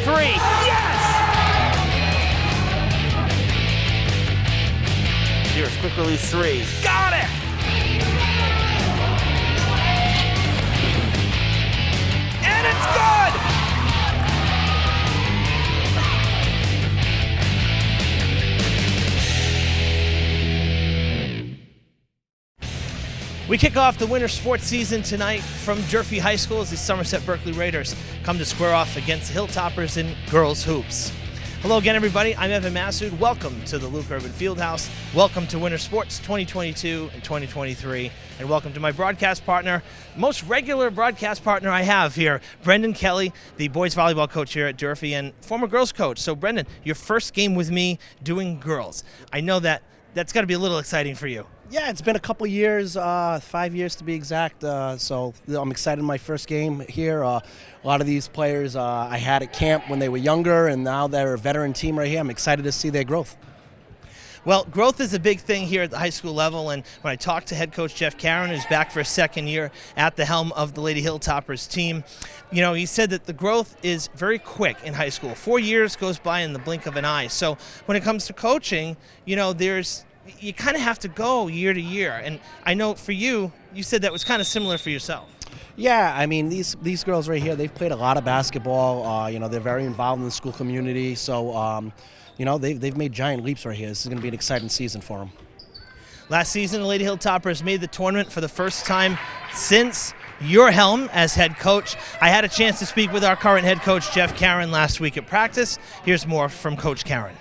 three. Yes! Here's quick release three. Got it! And it's good! We kick off the winter sports season tonight from Durfee High School as the Somerset-Berkley Raiders come to square off against the Hilltoppers in girls hoops. Hello again, everybody. I'm Evan Massoud. Welcome to the Luke Urban Fieldhouse. Welcome to Winter Sports 2022 and 2023. And welcome to my broadcast partner, most regular broadcast partner I have here, Brendan Kelly, the boys volleyball coach here at Durfee and former girls coach. So, Brendan, your first game with me doing girls. I know that's got to be a little exciting for you. Yeah, it's been a couple years, 5 years to be exact, so I'm excited in my first game here. A lot of these players I had at camp when they were younger, and now they're a veteran team right here. I'm excited to see their growth. Well, growth is a big thing here at the high school level, and when I talked to head coach Jeff Caron, who's back for a second year at the helm of the Lady Hilltoppers team, you know, he said that the growth is very quick in high school. 4 years goes by in the blink of an eye. So when it comes to coaching, you know, you kind of have to go year to year. And I know for you, you said that was kind of similar for yourself. Yeah, I mean, these girls right here, they've played a lot of basketball. You know, they're very involved in the school community. So, you know, they've made giant leaps right here. This is going to be an exciting season for them. Last season, the Lady Hilltoppers made the tournament for the first time since your helm as head coach. I had a chance to speak with our current head coach, Jeff Caron, last week at practice. Here's more from Coach Caron.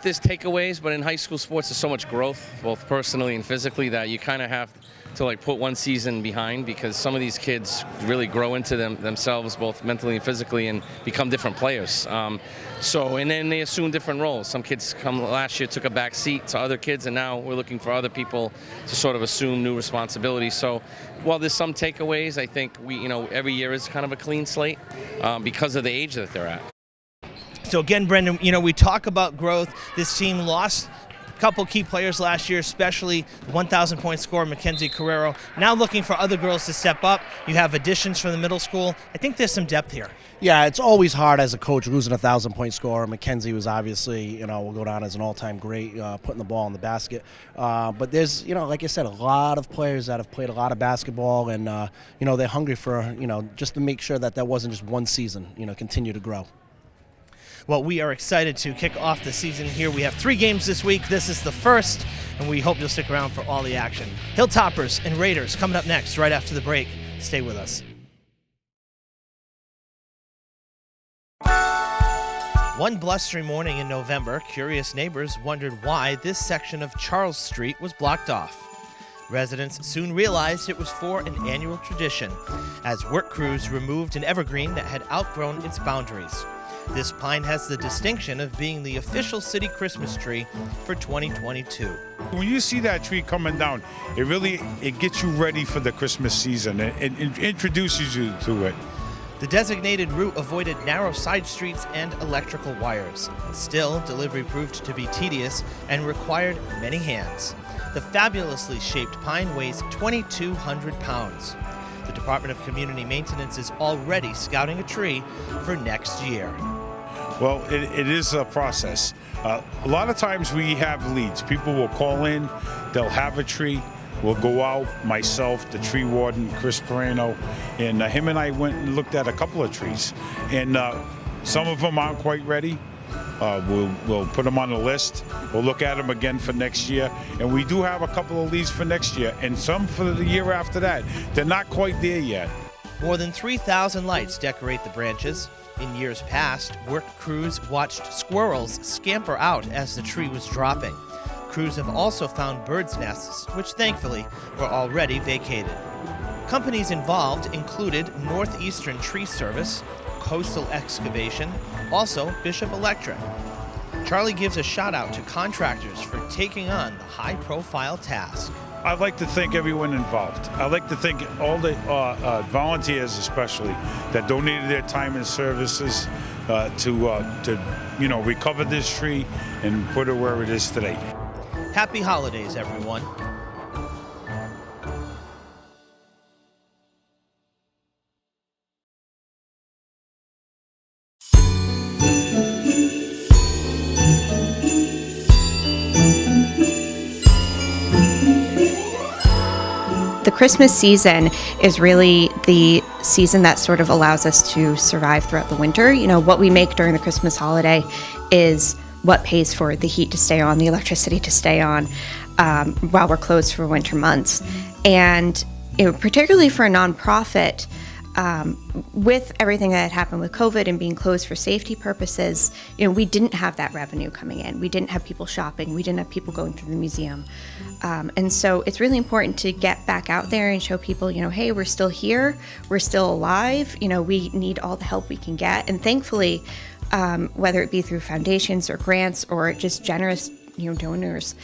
There's takeaways, but in high school sports there's so much growth, both personally and physically, that you kind of have to put one season behind, because some of these kids really grow into themselves both mentally and physically and become different players. And then they assume different roles. Some kids last year took a back seat to other kids, and now we're looking for other people to sort of assume new responsibilities. So while there's some takeaways, I think every year is kind of a clean slate because of the age that they're at. So again, Brendan, we talk about growth. This team lost a couple key players last year, especially the 1,000-point scorer, Mackenzie Carrero. Now looking for other girls to step up. You have additions from the middle school. I think there's some depth here. Yeah, it's always hard as a coach losing a 1,000-point scorer. Mackenzie was obviously, will go down as an all-time great, putting the ball in the basket. But there's, like I said, a lot of players that have played a lot of basketball, and, they're hungry for, just to make sure that wasn't just one season, continue to grow. Well, we are excited to kick off the season here. We have 3 games this week. This is the first, and we hope you'll stick around for all the action. Hilltoppers and Raiders coming up next right after the break. Stay with us. One blustery morning in November, curious neighbors wondered why this section of Charles Street was blocked off. Residents soon realized it was for an annual tradition, as work crews removed an evergreen that had outgrown its boundaries. This pine has the distinction of being the official city Christmas tree for 2022. When you see that tree coming down, it gets you ready for the Christmas season. It introduces you to it. The designated route avoided narrow side streets and electrical wires. Still, delivery proved to be tedious and required many hands. The fabulously shaped pine weighs 2,200 pounds. The Department of Community Maintenance is already scouting a tree for next year. Well, it is a process. A lot of times we have leads. People will call in, they'll have a tree, we'll go out, myself, the tree warden, Chris Perino, and him and I went and looked at a couple of trees. And some of them aren't quite ready. We'll put them on the list. We'll look at them again for next year. And we do have a couple of leads for next year, and some for the year after that. They're not quite there yet. More than 3,000 lights decorate the branches. In years past, work crews watched squirrels scamper out as the tree was dropping. Crews have also found birds' nests, which thankfully were already vacated. Companies involved included Northeastern Tree Service, Coastal Excavation, also Bishop Electric. Charlie gives a shout out to contractors for taking on the high-profile task. I'd like to thank everyone involved. I'd like to thank all the volunteers, especially, that donated their time and services to recover this tree and put it where it is today. Happy holidays, everyone. The Christmas season is really the season that sort of allows us to survive throughout the winter. You know, what we make during the Christmas holiday is what pays for the heat to stay on, the electricity to stay on while we're closed for winter months. And particularly for a nonprofit, with everything that had happened with COVID and being closed for safety purposes, we didn't have that revenue coming in. We didn't have people shopping. We didn't have people going through the museum. And so it's really important to get back out there and show people, hey, we're still here. We're still alive. We need all the help we can get. And thankfully, whether it be through foundations or grants or just generous donors,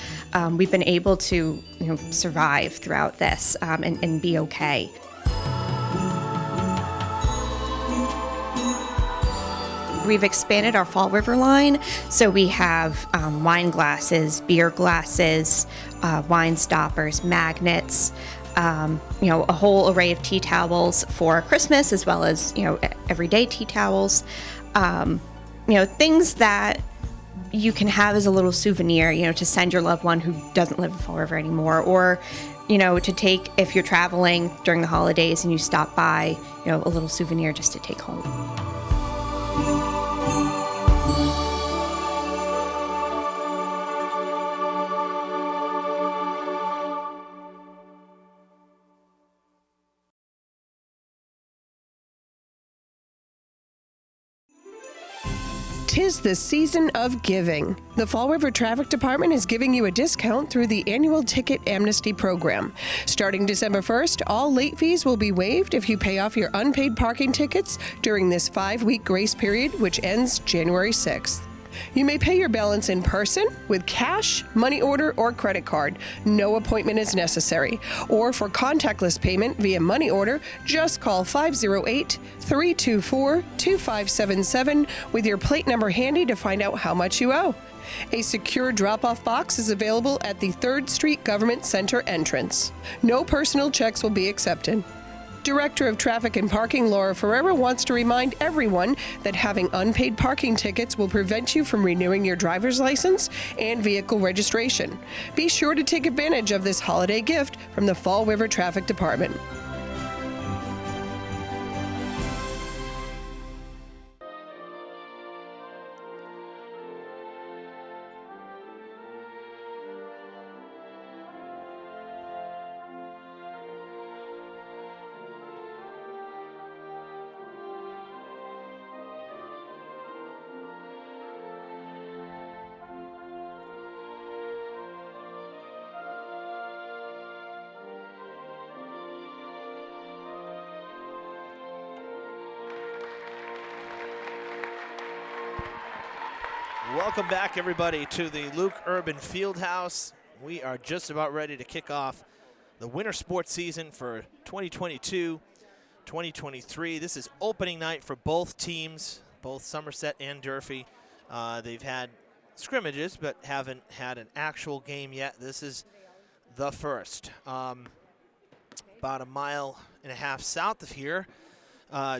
we've been able to survive throughout this and be okay. We've expanded our Fall River line, so we have wine glasses, beer glasses, wine stoppers, magnets, a whole array of tea towels for Christmas, as well as everyday tea towels. Things that you can have as a little souvenir, to send your loved one who doesn't live in Fall River anymore, or to take if you're traveling during the holidays and you stop by, a little souvenir just to take home. Tis the season of giving. The Fall River Traffic Department is giving you a discount through the annual Ticket Amnesty Program. Starting December 1st, all late fees will be waived if you pay off your unpaid parking tickets during this 5-week grace period, which ends January 6th. You may pay your balance in person with cash, money order, or credit card. No appointment is necessary. Or for contactless payment via money order, just call 508-324-2577 with your plate number handy to find out how much you owe. A secure drop-off box is available at the 3rd Street Government Center entrance. No personal checks will be accepted. Director of Traffic and Parking Laura Ferreira wants to remind everyone that having unpaid parking tickets will prevent you from renewing your driver's license and vehicle registration. Be sure to take advantage of this holiday gift from the Fall River Traffic Department. Welcome back, everybody, to the Luke Urban Fieldhouse. We are just about ready to kick off the winter sports season for 2022-2023. This is opening night for both teams, both Somerset and Durfee. They've had scrimmages, but haven't had an actual game yet. This is the first. About a mile and a half south of here,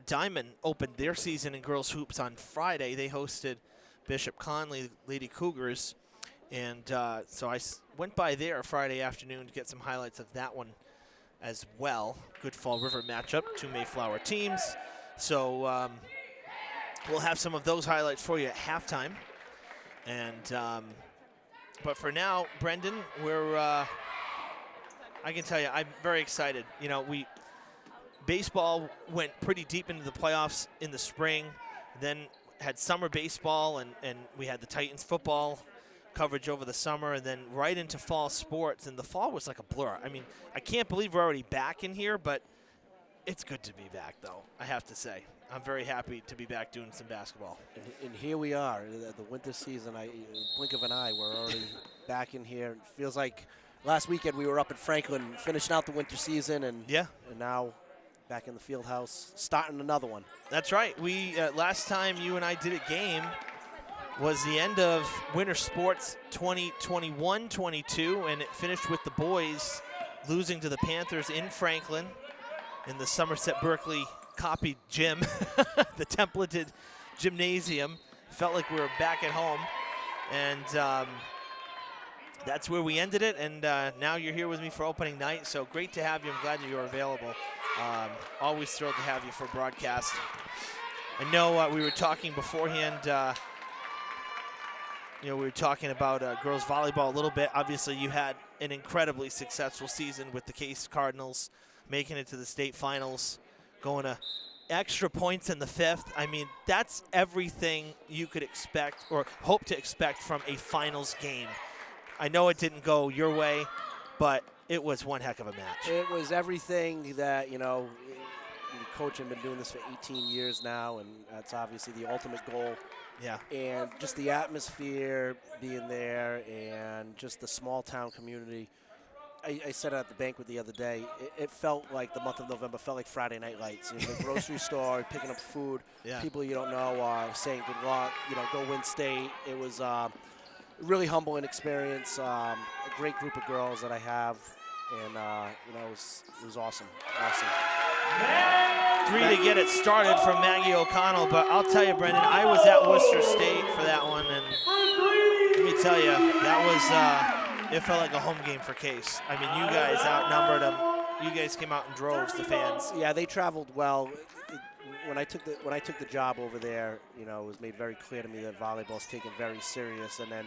Diamond opened their season in girls hoops on Friday. They hosted Bishop Conley, Lady Cougars, and so I went by there Friday afternoon to get some highlights of that one as well. Good Fall River matchup, two Mayflower teams. So we'll have some of those highlights for you at halftime. And but for now, Brendan, I can tell you, I'm very excited. Baseball went pretty deep into the playoffs in the spring, then had summer baseball, and we had the Titans football coverage over the summer, and then right into fall sports, and the fall was like a blur. I mean, I can't believe we're already back in here, but it's good to be back, though, I have to say. I'm very happy to be back doing some basketball. And here we are, the winter season. Blink of an eye, we're already back in here. It feels like last weekend we were up at Franklin finishing out the winter season, and now back in the field house, starting another one. That's right. We last time you and I did a game was the end of winter sports 2021-22, and it finished with the boys losing to the Panthers in Franklin in the Somerset-Berkley copied gym, the templated gymnasium. Felt like we were back at home, and that's where we ended it, and now you're here with me for opening night, so great to have you. I'm glad that you're available. Always thrilled to have you for broadcast. I know we were talking beforehand, we were talking about girls volleyball a little bit. Obviously, you had an incredibly successful season with the Case Cardinals making it to the state finals, going to extra points in the fifth. I mean, that's everything you could expect or hope to expect from a finals game. I know it didn't go your way, but it was one heck of a match. It was everything that, coach had been doing this for 18 years now, and that's obviously the ultimate goal. Yeah. And just the atmosphere being there and just the small town community. I said it at the banquet the other day. It felt like the month of November felt like Friday Night Lights. The grocery store, picking up food, people you don't know saying good luck, go win state. It was a really humbling experience. A great group of girls that I have, and it was awesome. Awesome. 3 to get it started from Maggie O'Connell, but I'll tell you, Brendan, I was at Worcester State for that one, and let me tell you, that was it felt like a home game for Case. I mean, you guys outnumbered them. You guys came out in droves, the fans. Yeah, they traveled well. When I took the job over there, it was made very clear to me that volleyball's taken very serious, and then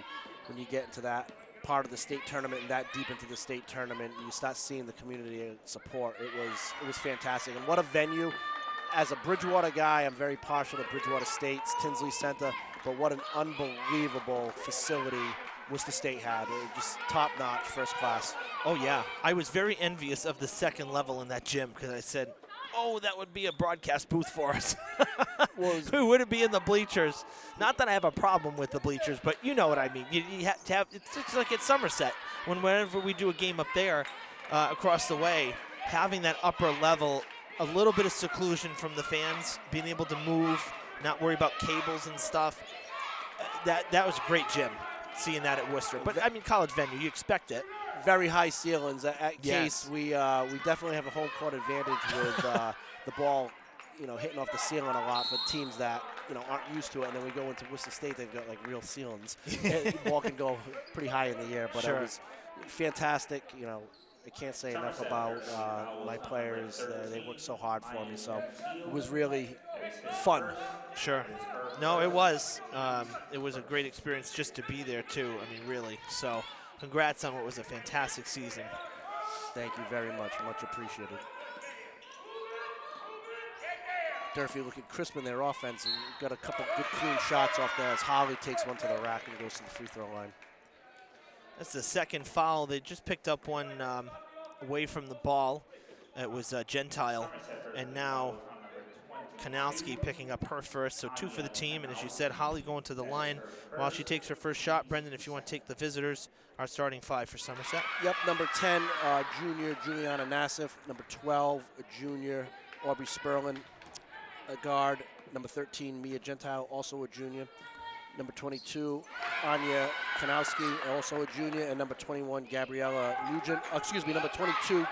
when you get into that part of the state tournament and that deep into the state tournament, you start seeing the community support. It was fantastic, and what a venue. As a Bridgewater guy, I'm very partial to Bridgewater State's Tinsley Center, but what an unbelievable facility Worcester State had. It was just top-notch, first class. Oh, yeah. I was very envious of the second level in that gym because I said, oh, that would be a broadcast booth for us. We wouldn't be in the bleachers. Not that I have a problem with the bleachers, but you know what I mean. You have to have, it's like at Somerset. Whenever we do a game up there across the way, having that upper level, a little bit of seclusion from the fans, being able to move, not worry about cables and stuff, that was a great gym, seeing that at Worcester. But, I mean, college venue, you expect it. Very high ceilings. At Yes. Case, we definitely have a home court advantage with the ball, hitting off the ceiling a lot for teams that, aren't used to it. And then we go into Worcester State, they've got, like, real ceilings. The ball can go pretty high in the air. But Sure. It was fantastic. I can't say enough about my players. They worked so hard for me. So it was really fun. Sure. No, it was. It was a great experience just to be there, too. I mean, really. So congrats on what was a fantastic season. Thank you very much. Much appreciated. Durfee looking crisp in their offense and got a couple good clean shots off there as Holly takes one to the rack and goes to the free throw line. That's the second foul. They just picked up one away from the ball. It was Gentile. And now Kanowski picking up her first. So 2 for the team. And as you said, Holly going to the line while she takes her first shot. Brendan, if you want to take the visitors, our starting 5 for Somerset. Yep, number 10, junior Juliana Nassif. Number 12, a junior Aubrey Sperlin. A guard, number 13, Mia Gentile, also a junior. Number 22, Anya Kanowski, also a junior. And number 21, Gabriella Nugent. Number 22,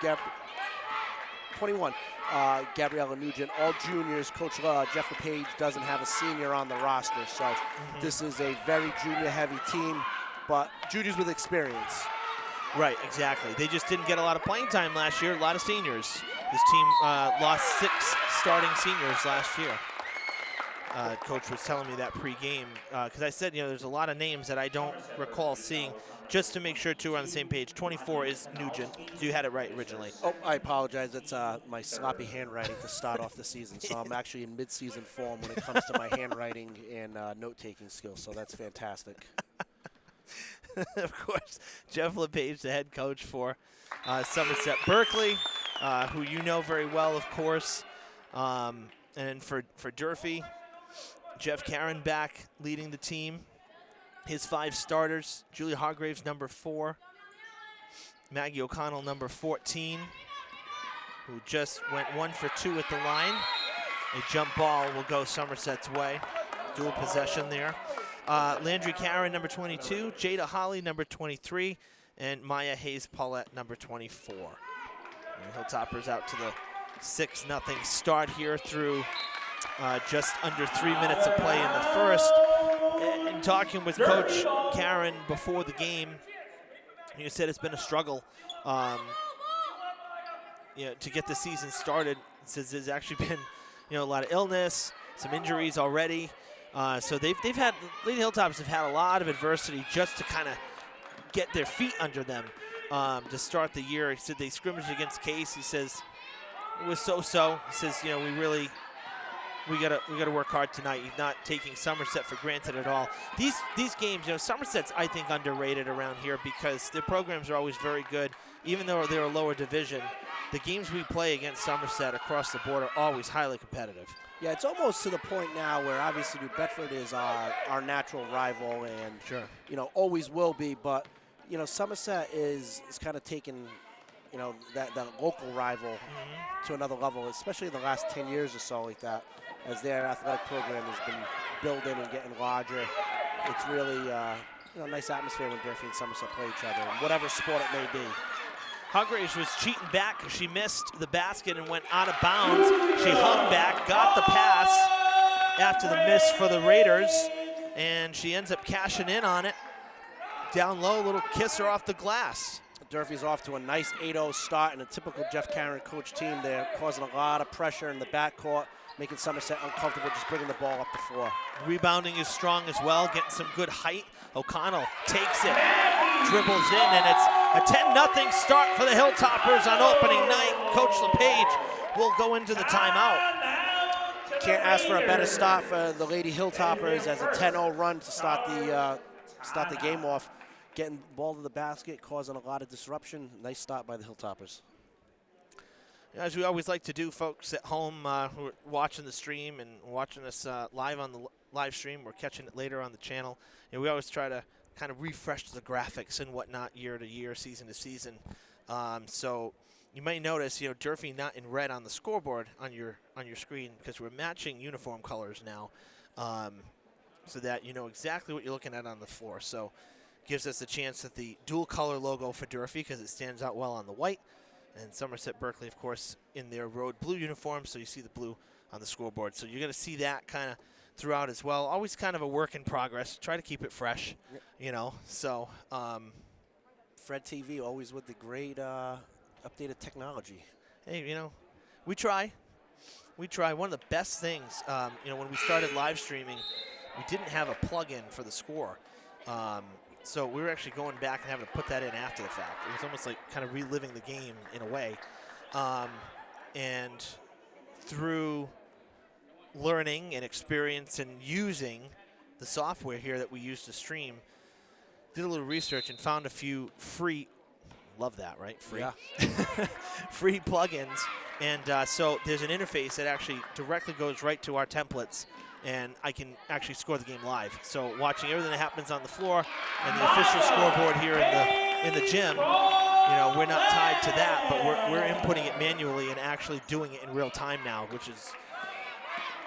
Gabriella Nugent. All juniors. Coach Jeff LePage doesn't have a senior on the roster. So this is a very junior-heavy team, but juniors with experience. Right, exactly. They just didn't get a lot of playing time last year, a lot of seniors. This team lost 6 starting seniors last year. Coach was telling me that pregame because I said, there's a lot of names that I don't recall seeing. Just to make sure, too, we're on the same page. 24 is Nugent. You had it right originally. Oh, I apologize. It's my sloppy handwriting to start off the season. So I'm actually in mid-season form when it comes to my handwriting and note-taking skills. So that's fantastic. Of course, Jeff LePage, the head coach for Somerset-Berkley, who you know very well, of course. And for Durfee, Jeff Caron back leading the team. His 5 starters, Julia Hargraves, number 4. Maggie O'Connell, number 14, who just went 1 for 2 at the line. A jump ball will go Somerset's way. Dual possession there. Landry Caron, number 22. Jada Holly, number 23. And Maya Hayes-Paulette, number 24. And Hilltoppers out to the 6-0 start here through just under 3 minutes of play in the first. And talking with Coach Caron before the game, You said it's been a struggle, to get the season started. Since there's actually been, a lot of illness, some injuries already. So they've had Lady Hilltops have had a lot of adversity just to kind of get their feet under them to start the year. He said they scrimmaged against Case. He says it was so-so. He says, we gotta work hard tonight. He's not taking Somerset for granted at all. These games, Somerset's I think underrated around here because their programs are always very good, even though they're a lower division. The games we play against Somerset across the board are always highly competitive. Yeah, it's almost to the point now where obviously New Bedford is our natural rival and sure, always will be. But Somerset is kind of taken that local rival to another level, especially in the last 10 years or so like that, as their athletic program has been building and getting larger. It's really a nice atmosphere when Durfee and Somerset play each other, in whatever sport it may be. Hargraves was cheating back. She missed the basket and went out of bounds. She hung back, got the pass after the miss for the Raiders, and she ends up cashing in on it. Down low, little kisser off the glass. Durfee's off to a nice 8-0 start, and a typical Jeff Karen coach team there, causing a lot of pressure in the backcourt, making Somerset uncomfortable, just bringing the ball up the floor. Rebounding is strong as well, getting some good height. O'Connell takes it, dribbles in, and it's a 10-0 start for the Hilltoppers on opening night. Coach LePage will go into the timeout. Can't ask for a better start for the Lady Hilltoppers as a 10-0 run to start the game off. Getting the ball to the basket, causing a lot of disruption. Nice start by the Hilltoppers. As we always like to do, folks at home who are watching the stream and watching us live on the live stream, we're catching it later on the channel. We always try to kind of refresh the graphics and whatnot year to year, season to season. So you may notice, Durfee not in red on the scoreboard on your screen because we're matching uniform colors now, so that you know exactly what you're looking at on the floor. So gives us a chance at the dual color logo for Durfee because it stands out well on the white. And Somerset-Berkley, of course, in their road blue uniform, so you see the blue on the scoreboard. So you're going to see that kind of throughout as well. Always kind of a work in progress. Try to keep it fresh, So Fred TV always with the great updated technology. Hey, we try. We try. One of the best things, when we started live streaming, we didn't have a plug-in for the score. So we were actually going back and having to put that in after the fact. It was almost like kind of reliving the game in a way. And through learning and experience and using the software here that we use to stream, did a little research and found a few free, love that, right? Free. Yeah. Free plugins. And so there's an interface that actually directly goes right to our templates, and I can actually score the game live. So watching everything that happens on the floor and the official scoreboard here in the gym, we're not tied to that, but we're inputting it manually and actually doing it in real time now,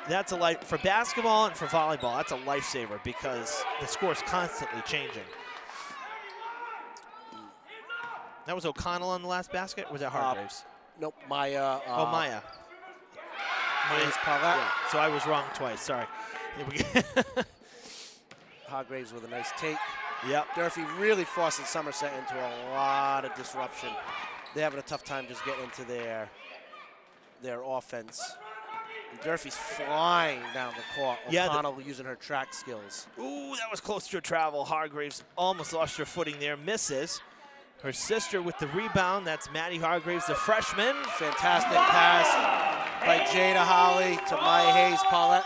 that's a life for basketball and for volleyball. That's a lifesaver because the score is constantly changing. That was O'Connell on the last basket, or was that Hargraves? Nope, Maya. Maya. Maya's Paulette. Yeah, so I was wrong twice. Sorry. Hargraves with a nice take. Yep. Durfee really forcing Somerset into a lot of disruption. They're having a tough time just getting into their offense. And Durfee's flying down the court. O'Connell using her track skills. Ooh, that was close to a travel. Hargraves almost lost her footing there. Misses. Her sister with the rebound. That's Maddie Hargraves, the freshman. Fantastic pass by Jada Holly to Maya Hayes Paulette.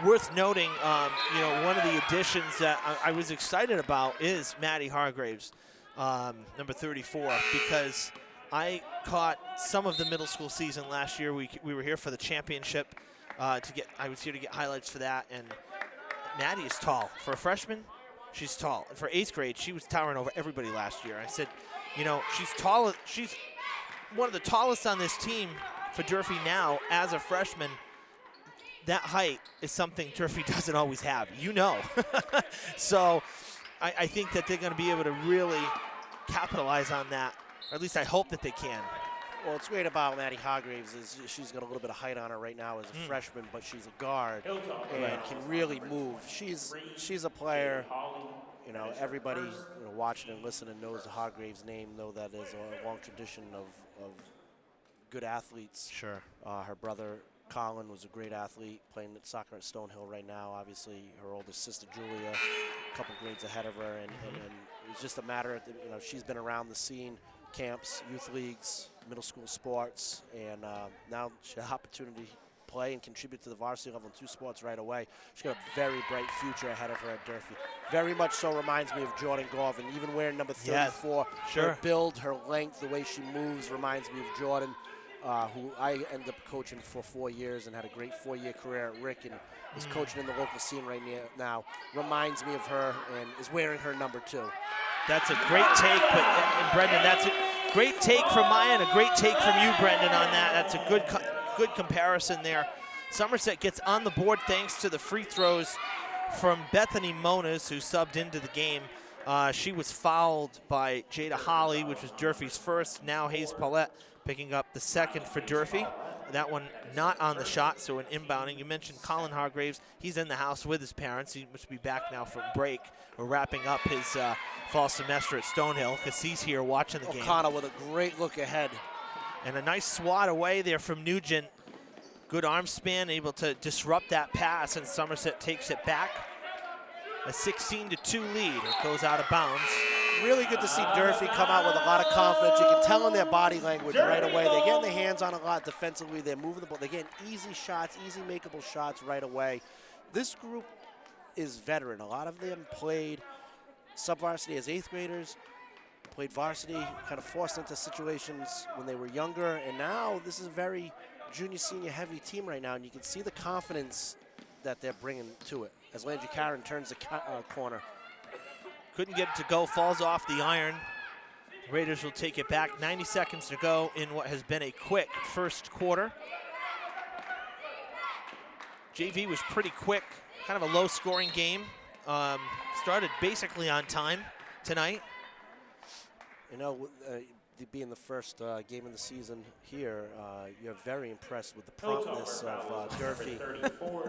Worth noting, one of the additions that I was excited about is Maddie Hargraves, number 34, because I caught some of the middle school season last year. We were here for the championship. I was here to get highlights for that, and Maddie is tall. For a freshman, she's tall. And for 8th grade, she was towering over everybody last year. I said, she's tall. She's one of the tallest on this team for Durfee now as a freshman. That height is something Durfee doesn't always have, So I think that they're going to be able to really capitalize on that, or at least I hope that they can. Well, what's great about Maddie Hargraves is she's got a little bit of height on her right now as a freshman, but she's a guard and can really move. She's a player You know, everybody watching and listening knows the Hargraves name, know that there's a long tradition of good athletes. Sure. Her brother Colin was a great athlete, playing soccer at Stonehill right now. Obviously, her older sister Julia, a couple grades ahead of her, and it was just a matter of, she's been around the scene, camps, youth leagues, middle school sports, and now she had an opportunity to play and contribute to the varsity level in 2 sports right away. She's got a very bright future ahead of her at Durfee. Very much so reminds me of Jordan Garvin, even wearing number 34. Yes, sure. Her build, her length, the way she moves reminds me of Jordan. Who I ended up coaching for 4 years and had a great 4-year career at Rick and is coaching in the local scene right now. Reminds me of her and is wearing her number 2. That's a great take, and Brendan, that's a great take from Maya and a great take from you, Brendan, on that. That's a good comparison there. Somerset gets on the board thanks to the free throws from Bethany Moniz, who subbed into the game. She was fouled by Jada Holly, which was Durfee's first. Now Hayes Paulette picking up the second for Durfee. That one not on the shot, so an inbounding. You mentioned Colin Hargraves. He's in the house with his parents. He must be back now from break or wrapping up his fall semester at Stonehill because he's here watching the game. O'Connell with a great look ahead. And a nice swat away there from Nugent. Good arm span, able to disrupt that pass, and Somerset takes it back. A 16-2 lead. It goes out of bounds. Really good to see Durfee come out with a lot of confidence. You can tell in their body language right away. They're getting their hands on a lot defensively. They're moving the ball. They're getting easy shots, easy makeable shots right away. This group is veteran. A lot of them played sub-varsity as 8th graders, played varsity, kind of forced into situations when they were younger, and now this is a very junior-senior heavy team right now, and you can see the confidence that they're bringing to it as Landry Karen turns the corner. Couldn't get it to go, falls off the iron. Raiders will take it back. 90 seconds to go in what has been a quick first quarter. JV was pretty quick, kind of a low-scoring game. Started basically on time tonight. Being the first game of the season here, you're very impressed with the promptness of Durfee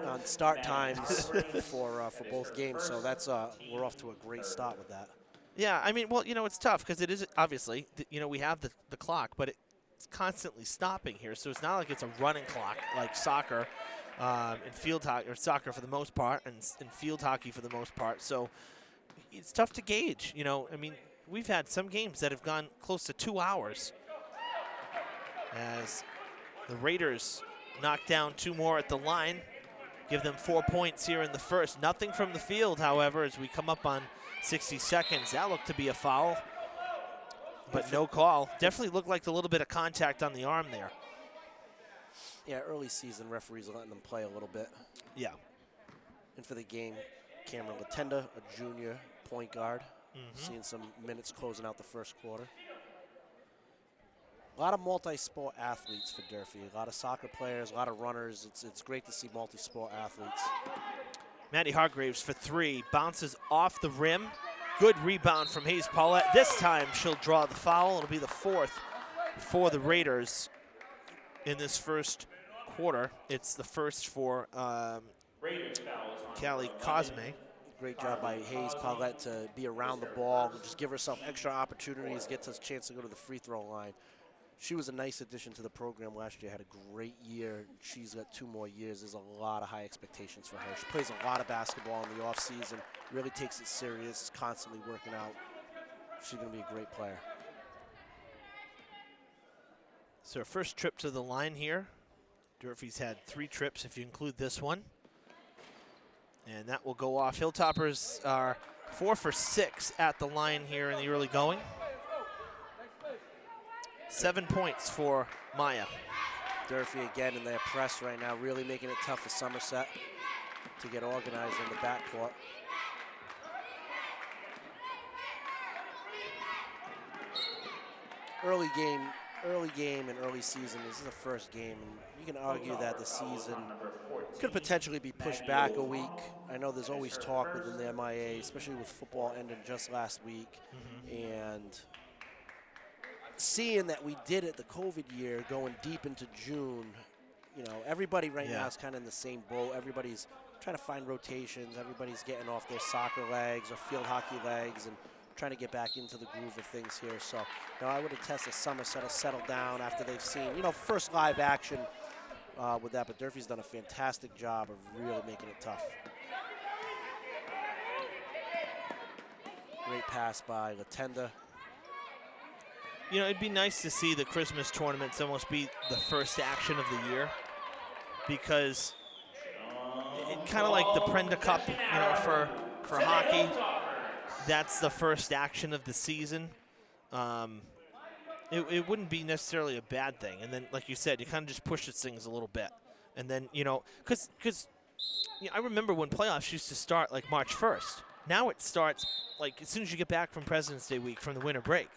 on start times for both games. So that's we're off to a great start with that. Yeah, I mean, well, it's tough because it is obviously, we have the clock, but it's constantly stopping here. So it's not like it's a running clock like soccer and field hockey, or soccer for the most part, and field hockey for the most part. So it's tough to gauge. I mean, we've had some games that have gone close to 2 hours as the Raiders knock down 2 more at the line, give them 4 points here in the first. Nothing from the field, however, as we come up on 60 seconds. That looked to be a foul, but no call. Definitely looked like a little bit of contact on the arm there. Yeah, early season referees are letting them play a little bit. Yeah. And for the game, Cameron Latenda, a junior point guard. Seeing some minutes closing out the first quarter. A lot of multi-sport athletes for Durfee. A lot of soccer players, a lot of runners. It's great to see multi-sport athletes. Maddie Hargraves for 3. Bounces off the rim. Good rebound from Hayes Paulette. This time she'll draw the foul. It'll be the 4th for the Raiders in this first quarter. It's the first for Callie Cosme. Great job by Hayes Paulette to be around the ball, just give herself extra opportunities, get a chance to go to the free throw line. She was a nice addition to the program last year, had a great year. She's got 2 more years. There's a lot of high expectations for her. She plays a lot of basketball in the offseason, really takes it serious, is constantly working out. She's going to be a great player. So her first trip to the line here. Durfee's had 3 trips if you include this one. And that will go off. Hilltoppers are 4 for 6 at the line here in the early going. 7 points for Maya. Durfee again in their press right now, really making it tough for Somerset to get organized in the backcourt. Early game and early season. This is the first game, and you can argue that the season could potentially be pushed back a week. I know there's always talk within the MIA, especially with football ending just last week, and seeing that we did it the COVID year, going deep into June, everybody right now is kind of in the same boat. Everybody's trying to find rotations. Everybody's getting off their soccer legs or field hockey legs and trying to get back into the groove of things here. So, I would attest that Somerset has settled down after they've seen, first live action with that. But Durfee's done a fantastic job of really making it tough. Great pass by Latenda. It'd be nice to see the Christmas tournaments almost be the first action of the year, because it kind of like the Prenda Cup, for hockey. That's the first action of the season. It wouldn't be necessarily a bad thing. And then, like you said, you kind of just pushes things a little bit. And then, because I remember when playoffs used to start like March 1st. Now it starts like as soon as you get back from President's Day week from the winter break.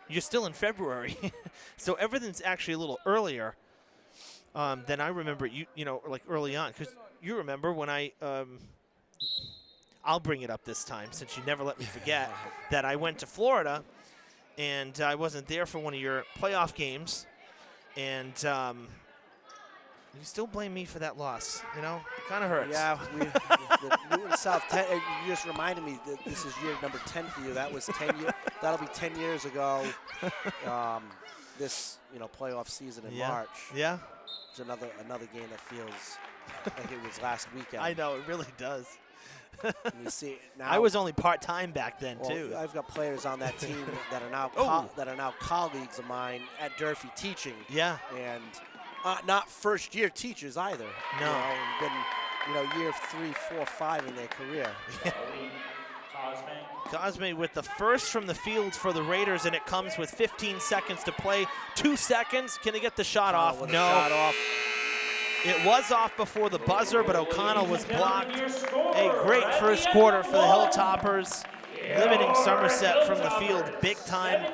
You're still in February. So everything's actually a little earlier than I remember, like early on. Because you remember when I'll bring it up this time since you never let me forget that I went to Florida and I wasn't there for one of your playoff games. And you still blame me for that loss, It kind of hurts. Yeah, the Newton South 10, you just reminded me that this is year number 10 for you. That was 10 years. That'll be 10 years ago. This, playoff season in March. Yeah. It's another game that feels like it was last weekend. I know, it really does. You see now, I was only part-time back then, too. I've got players on that team that are now that are now colleagues of mine at Durfee teaching. Yeah. And not first-year teachers either. No. Been, year 3, 4, 5 in their career. Cosme with the first from the field for the Raiders, and it comes with 15 seconds to play. 2 seconds. Can he get the shot off? No. Shot off. It was off before the buzzer, but O'Connell was blocked. A great first quarter for the Hilltoppers, limiting Somerset from the field big time.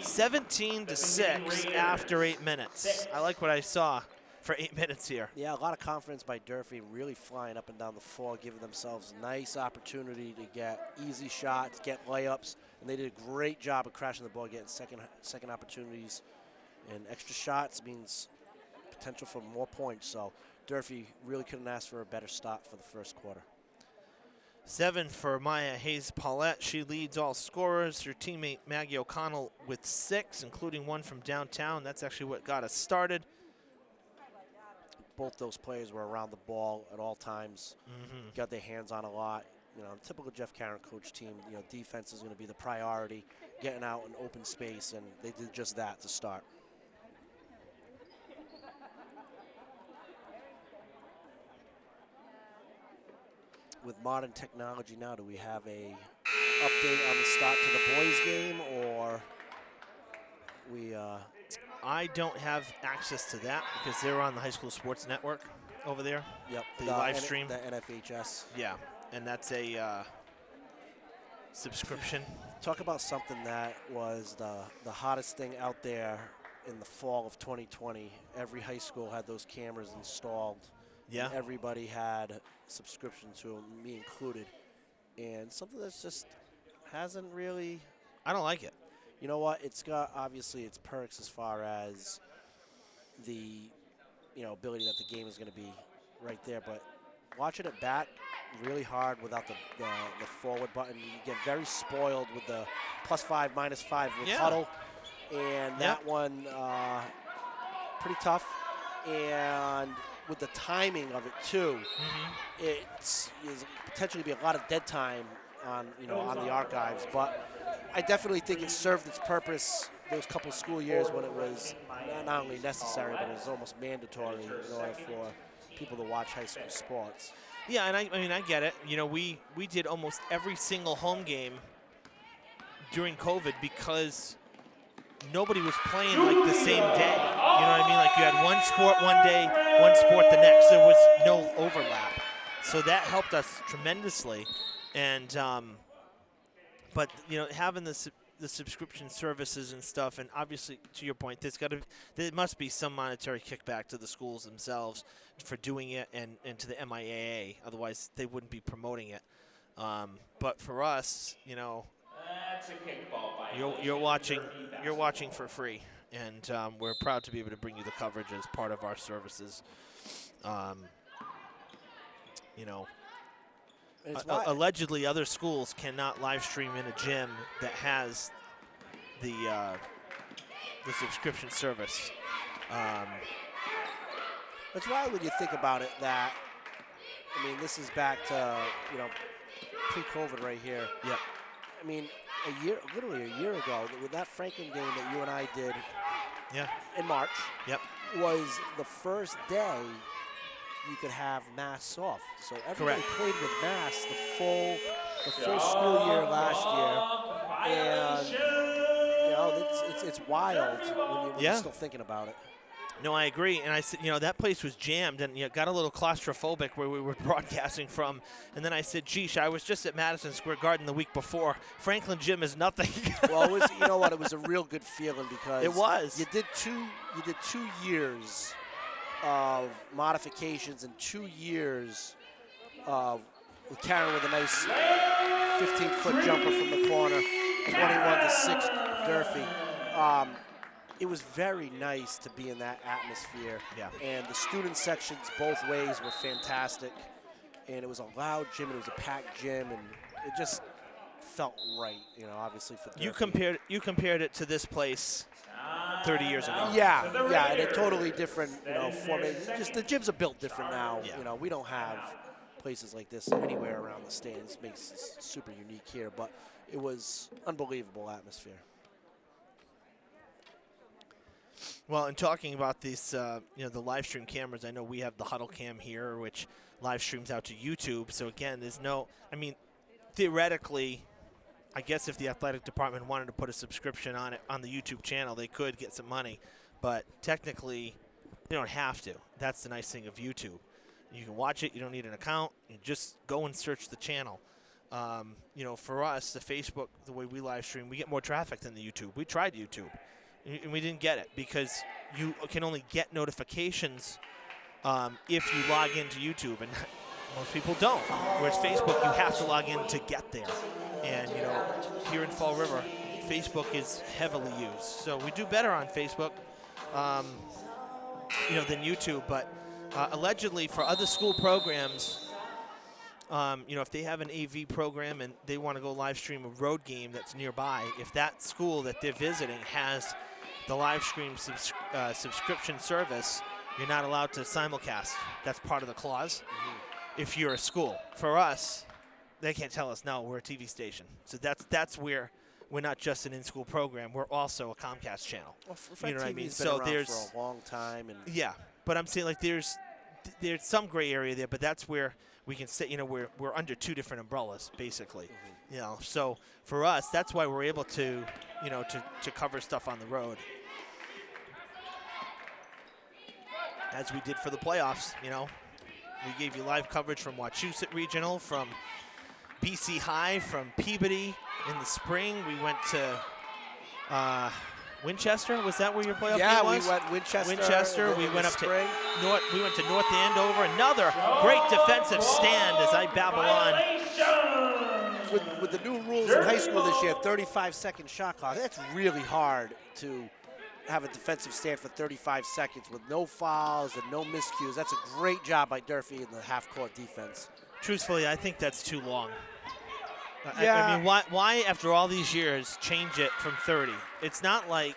17-6 after 8 minutes. I like what I saw for 8 minutes here. Yeah, a lot of confidence by Durfee, really flying up and down the floor, giving themselves a nice opportunity to get easy shots, get layups, and they did a great job of crashing the ball, getting second opportunities, and extra shots means potential for more points. So Durfee really couldn't ask for a better start for the first quarter. 7 for Maya Hayes-Paulette. She leads all scorers. Her teammate Maggie O'Connell with 6, including 1 from downtown. That's actually what got us started. Both those players were around the ball at all times. Got their hands on a lot. Typical Jeff Karen coach team. Defense is going to be the priority, getting out in open space, and they did just that to start. With modern technology now, do we have a update on the start to the boys game, or we? I don't have access to that because they're on the High School Sports Network over there. Yep. The live stream. The NFHS. Yeah, and that's a subscription. Talk about something that was the hottest thing out there in the fall of 2020. Every high school had those cameras installed. Yeah. Everybody had a subscription to them, me included. And something that's just hasn't really. I don't like it. You know what? It's got obviously its perks as far as the ability that the game is going to be right there, but watching it back really hard without the forward button, you get very spoiled with the +5, -5 with huddle, and that one pretty tough. And with the timing of it too, it's potentially be a lot of dead time on on the archives, but I definitely think it served its purpose those couple school years when it was not only necessary, but it was almost mandatory in order for people to watch high school sports. Yeah, and I get it. We did almost every single home game during COVID because nobody was playing like the same day. You know what I mean? Like you had one sport one day, one sport the next. There was no overlap. So that helped us tremendously. And but having the subscription services and stuff, and obviously to your point, there must be some monetary kickback to the schools themselves for doing it, and to the MIAA. Otherwise, they wouldn't be promoting it. But for us, That's a kickball by you're watching for free, and we're proud to be able to bring you the coverage as part of our services. you know, It's why- allegedly other schools cannot live stream in a gym that has the subscription service. That's why when you think about it that, I mean, this is back to, pre-COVID right here. Yep. I mean, literally a year ago, with that Franklin game that you and I did Yeah. in March, Yep. was the first day you could have masks off. So everybody Correct. played with masks the full school year last year, and it's wild when you're still thinking about it. No, I agree. And I said, that place was jammed and got a little claustrophobic where we were broadcasting from. And then I said, geesh, I was just at Madison Square Garden the week before. Franklin Gym is nothing. Well, it was, you know what? It was a real good feeling because it was. You did 2 years of modifications and 2 years of Karen with a nice 15-foot jumper from the corner, 21-6 Durfee. It was very nice to be in that atmosphere. Yeah. And the student sections both ways were fantastic. And it was a loud gym, and it was a packed gym, and it just felt right, obviously for Durfee. You compared it to this place 30 years ago. Yeah, and a totally different, format. Just the gyms are built different now. Yeah. We don't have places like this anywhere around the stands. It makes it super unique here, but it was unbelievable atmosphere. Well, and talking about these, the live stream cameras, I know we have the Huddle Cam here, which live streams out to YouTube. So, again, theoretically, I guess if the athletic department wanted to put a subscription on it on the YouTube channel, they could get some money. But technically, they don't have to. That's the nice thing of YouTube. You can watch it. You don't need an account. You just go and search the channel. For us, the Facebook, the way we live stream, we get more traffic than the YouTube. We tried YouTube. And we didn't get it because you can only get notifications if you log into YouTube, and most people don't. Whereas Facebook, you have to log in to get there. And, here in Fall River, Facebook is heavily used. So we do better on Facebook, than YouTube. But allegedly for other school programs, if they have an AV program and they want to go live stream a road game that's nearby, if that school that they're visiting has the live stream subscription service, you're not allowed to simulcast. That's part of the clause. Mm-hmm. If you're a school. For us, they can't tell us, no, we're a TV station. So that's where we're not just an in-school program. We're also a Comcast channel. Well, you know what I mean? So there's for a long time. And yeah, but I'm saying there's some gray area there, but that's where we can say, we're under two different umbrellas, basically. Mm-hmm. So for us, that's why we're able to, to cover stuff on the road. As we did for the playoffs, we gave you live coverage from Wachusett Regional, from BC High, from Peabody in the spring. We went to Winchester. Was that where your playoff game was? Yeah, we went Winchester. We went up to we went to North Andover. Another great defensive stand as I babble on. With the new rules in high school this year, 35-second shot clock, that's really hard to have a defensive stand for 35 seconds with no fouls and no miscues. That's a great job by Durfee in the half-court defense. Truthfully, I think that's too long. Yeah. I mean, why after all these years change it from 30? It's not like,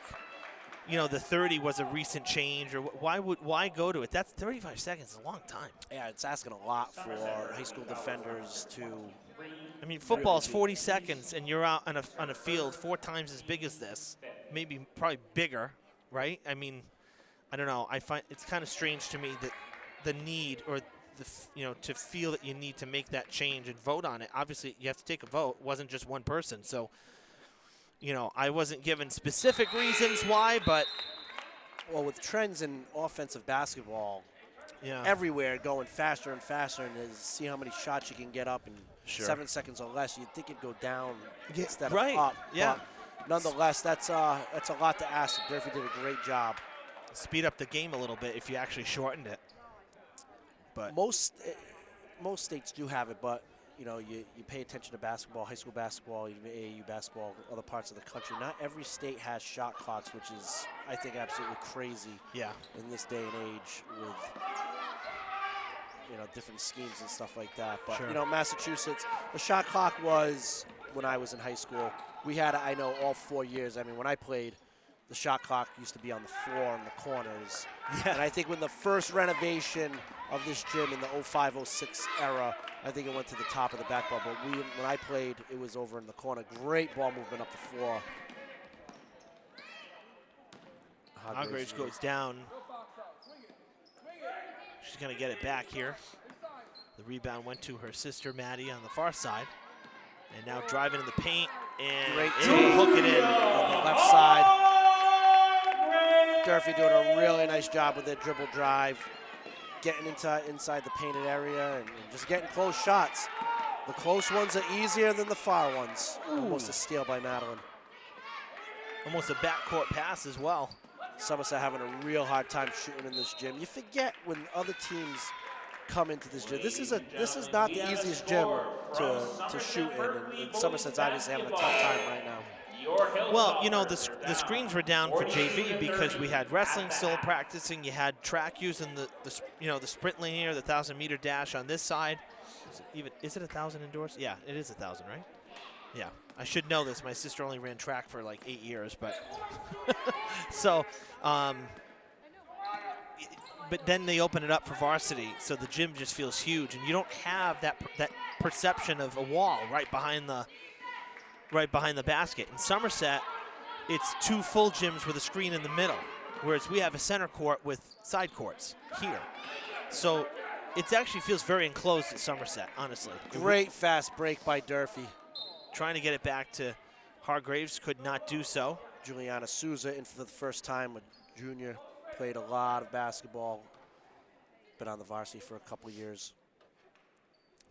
the 30 was a recent change, or why go to it? That's 35 seconds, a long time. Yeah, it's asking a lot for high school defenders to. I mean, football's 40 seconds, and you're out on a field 4 times as big as this, probably bigger, right? I mean, I don't know. I find it's kind of strange to me that the need or to feel that you need to make that change and vote on it. Obviously, you have to take a vote. It wasn't just one person. So, I wasn't given specific reasons why, but. Well, with trends in offensive basketball yeah. everywhere going faster and faster, and see how many shots you can get up in 7 seconds or less, you'd think it'd go down instead of up. Yeah. But nonetheless, that's a lot to ask. Durfee did a great job. Speed up the game a little bit if you actually shortened it. But most states do have it, but you pay attention to basketball, high school basketball, even AAU basketball, other parts of the country. Not every state has shot clocks, which is, I think, absolutely crazy. Yeah. In this day and age, with different schemes and stuff like that. But Sure. Massachusetts, the shot clock was when I was in high school. We had, I know, all 4 years. I mean, when I played, the shot clock used to be on the floor in the corners. Yeah. And I think when the first renovation of this gym in the 05-06 era, I think it went to the top of the backboard. But when I played, it was over in the corner. Great ball movement up the floor. Hargraves goes down. She's going to get it back here. The rebound went to her sister, Maddie, on the far side. And now driving in the paint and Great able to hook it in. On the left side. Durfee doing a really nice job with their dribble drive, getting inside the painted area and just getting close shots. The close ones are easier than the far ones. Almost a steal by Madeline. Almost a backcourt pass as well. Somerset having a real hard time shooting in this gym. You forget when other teams come into this gym. This is not the easiest gym to shoot in, and Somerset's obviously having a tough time right now. Well, the screens were down for JV because we had wrestling still practicing. You had track using the sprint linear, the 1,000-meter dash on this side. Is it 1,000 indoors? Yeah, it is 1,000, right? Yeah, I should know this. My sister only ran track for like 8 years, but so. But then they open it up for varsity, so the gym just feels huge, and you don't have that perception of a wall right behind the basket. In Somerset, it's 2 full gyms with a screen in the middle, whereas we have a center court with side courts here. So it actually feels very enclosed at Somerset, honestly. Great fast break by Durfee. Trying to get it back to Hargraves, could not do so. Juliana Souza in for the first time, a junior. Played a lot of basketball. Been on the varsity for a couple years.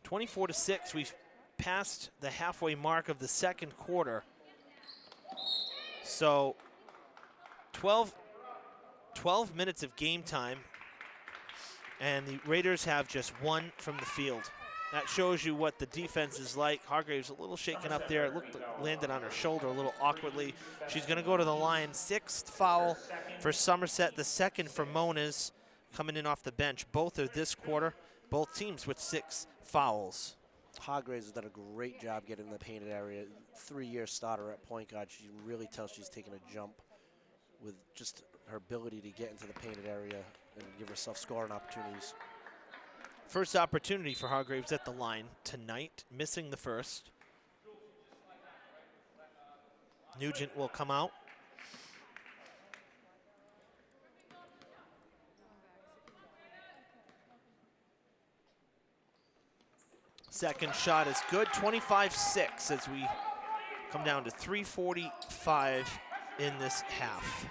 24-6, we've passed the halfway mark of the second quarter. So 12 minutes of game time, and the Raiders have just 1 from the field. That shows you what the defense is like. Hargraves a little shaken up there. It looked like landed on her shoulder a little awkwardly. She's going to go to the line. 6th foul for Somerset. The 2nd for Mona's coming in off the bench. Both are this quarter. Both teams with 6 fouls. Hargraves has done a great job getting in the painted area. 3-year starter at point guard. She really tells she's taking a jump with just her ability to get into the painted area and give herself scoring opportunities. First opportunity for Hargraves at the line tonight, missing the first. Nugent will come out. Second shot is good, 25-6 as we come down to 3:45 in this half.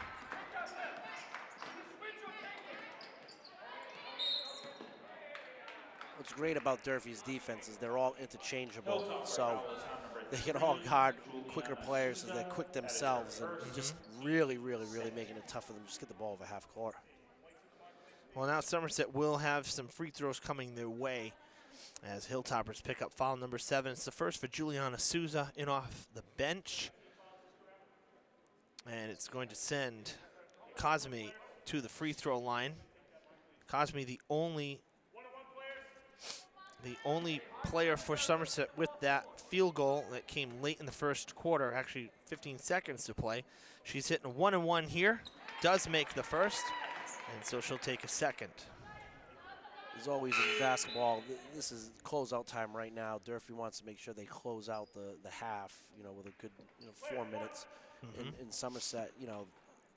What's great about Durfee's defense is they're all interchangeable, so they can all guard quicker players as they're quick themselves, and just really, really, really making it tough for them to just get the ball over half court. Well, now Somerset will have some free throws coming their way as Hilltoppers pick up foul number 7. It's the first for Juliana Souza in off the bench. And it's going to send Cosme to the free throw line. Cosme, the only player for Somerset with that field goal that came late in the first quarter, actually 15 seconds to play. She's hitting 1-and-1 here, does make the first, and so she'll take a second. As always in basketball, this is closeout time right now. Durfee wants to make sure they close out the half, with a good 4 minutes. In Somerset,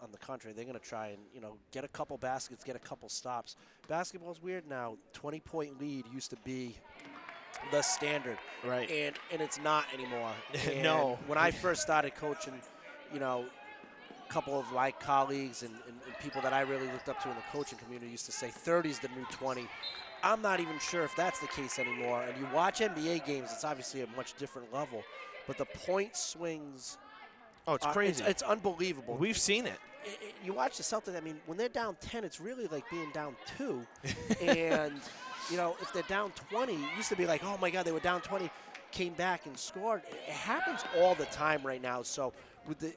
on the contrary, they're going to try and, get a couple baskets, get a couple stops. Basketball's weird now. 20-point lead used to be the standard. Right. And it's not anymore. And no. When I first started coaching, a couple of my colleagues and people that I really looked up to in the coaching community used to say 30 is the new 20. I'm not even sure if that's the case anymore. And you watch NBA games, it's obviously a much different level. But the point swings... Oh, it's crazy. It's unbelievable. We've seen it. You watch the Celtics, when they're down 10, it's really like being down 2. And, if they're down 20, it used to be like, oh, my God, they were down 20, came back and scored. It happens all the time right now. So with the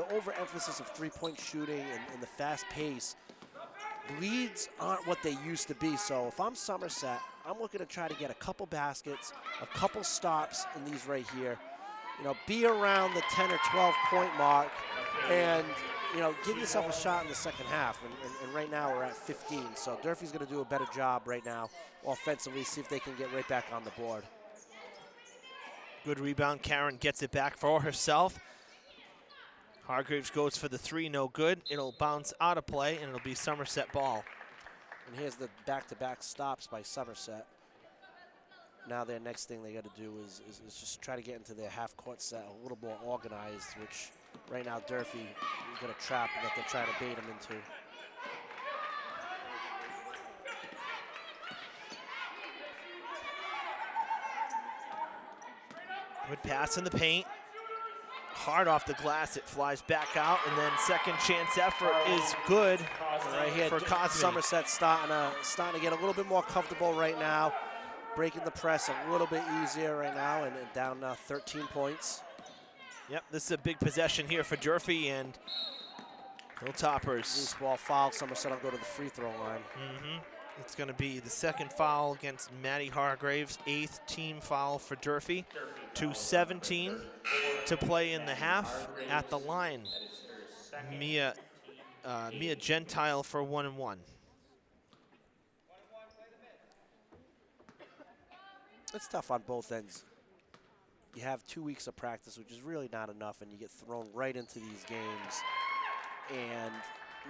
overemphasis of three-point shooting and the fast pace, leads aren't what they used to be. So if I'm Somerset, I'm looking to try to get a couple baskets, a couple stops in these right here. Be around the 10 or 12 point mark and, give yourself a shot in the second half. And right now we're at 15. So Durfee's going to do a better job right now offensively, see if they can get right back on the board. Good rebound. Karen gets it back for herself. Hargraves goes for the three, no good. It'll bounce out of play, and it'll be Somerset ball. And here's the back-to-back stops by Somerset. Now their next thing they got to do is just try to get into their half-court set a little more organized, which right now Durfee is going to trap that they're trying to bait them into. Good pass in the paint. Hard off the glass, it flies back out, and then second chance effort is good Right here, for Cosme. Somerset starting to get a little bit more comfortable right now, breaking the press a little bit easier right now, and down 13 points. Yep, this is a big possession here for Durfee and Hilltoppers. Loose ball foul. Somerset will go to the free throw line. It's going to be the second foul against Maddie Hargraves, 8th team foul for Durfee. 2:17 to play in the half. At the line, Mia Gentile for 1-1. It's tough on both ends. You have 2 weeks of practice, which is really not enough, and you get thrown right into these games. And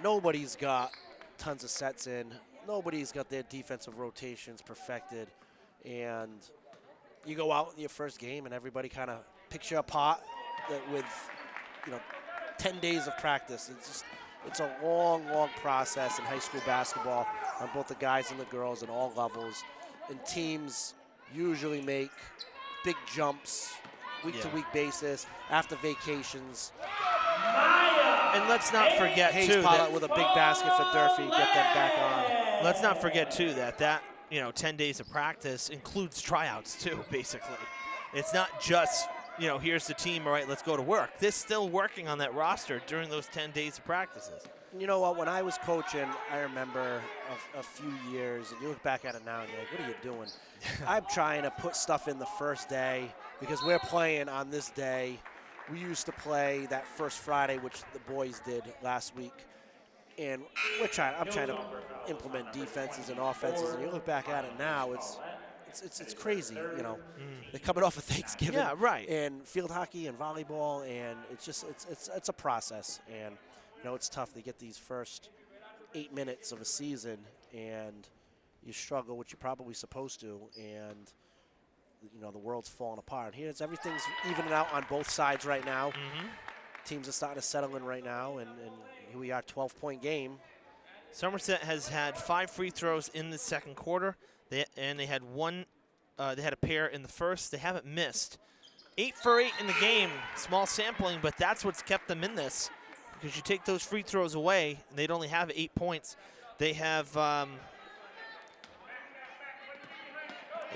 nobody's got tons of sets in. Nobody's got their defensive rotations perfected. And you go out in your first game, and everybody kind of picks you apart with 10 days of practice. It's a long, long process in high school basketball on both the guys and the girls at all levels. And teams usually make big jumps week-to-week basis after vacations. And let's not forget, Hayes too, Pollitt with a big basket for Durfee, get them back on. let's not forget, too, that 10 days of practice includes tryouts, too, basically. It's not just, here's the team, all right, let's go to work. They're still working on that roster during those 10 days of practices. You know what? When I was coaching, I remember a few years, and you look back at it now, and you're like, what are you doing? I'm trying to put stuff in the first day because we're playing on this day. We used to play that first Friday, which the boys did last week, and I'm trying to implement defenses and offenses. And you look back at it now, it's crazy. They're coming off of Thanksgiving, Yeah, right. and field hockey and volleyball, and it's a process. And it's tough to get these first 8 minutes of a season, and you struggle, which you're probably supposed to, and the world's falling apart. Everything's evening out on both sides right now. Teams are starting to settle in right now, and here we are, 12-point game. Somerset has had 5 free throws in the second quarter, they had one. They had a pair in the first. They haven't missed. 8 for 8 in the game. Small sampling, but that's what's kept them in this. Because you take those free throws away, and they'd only have 8 points. They have an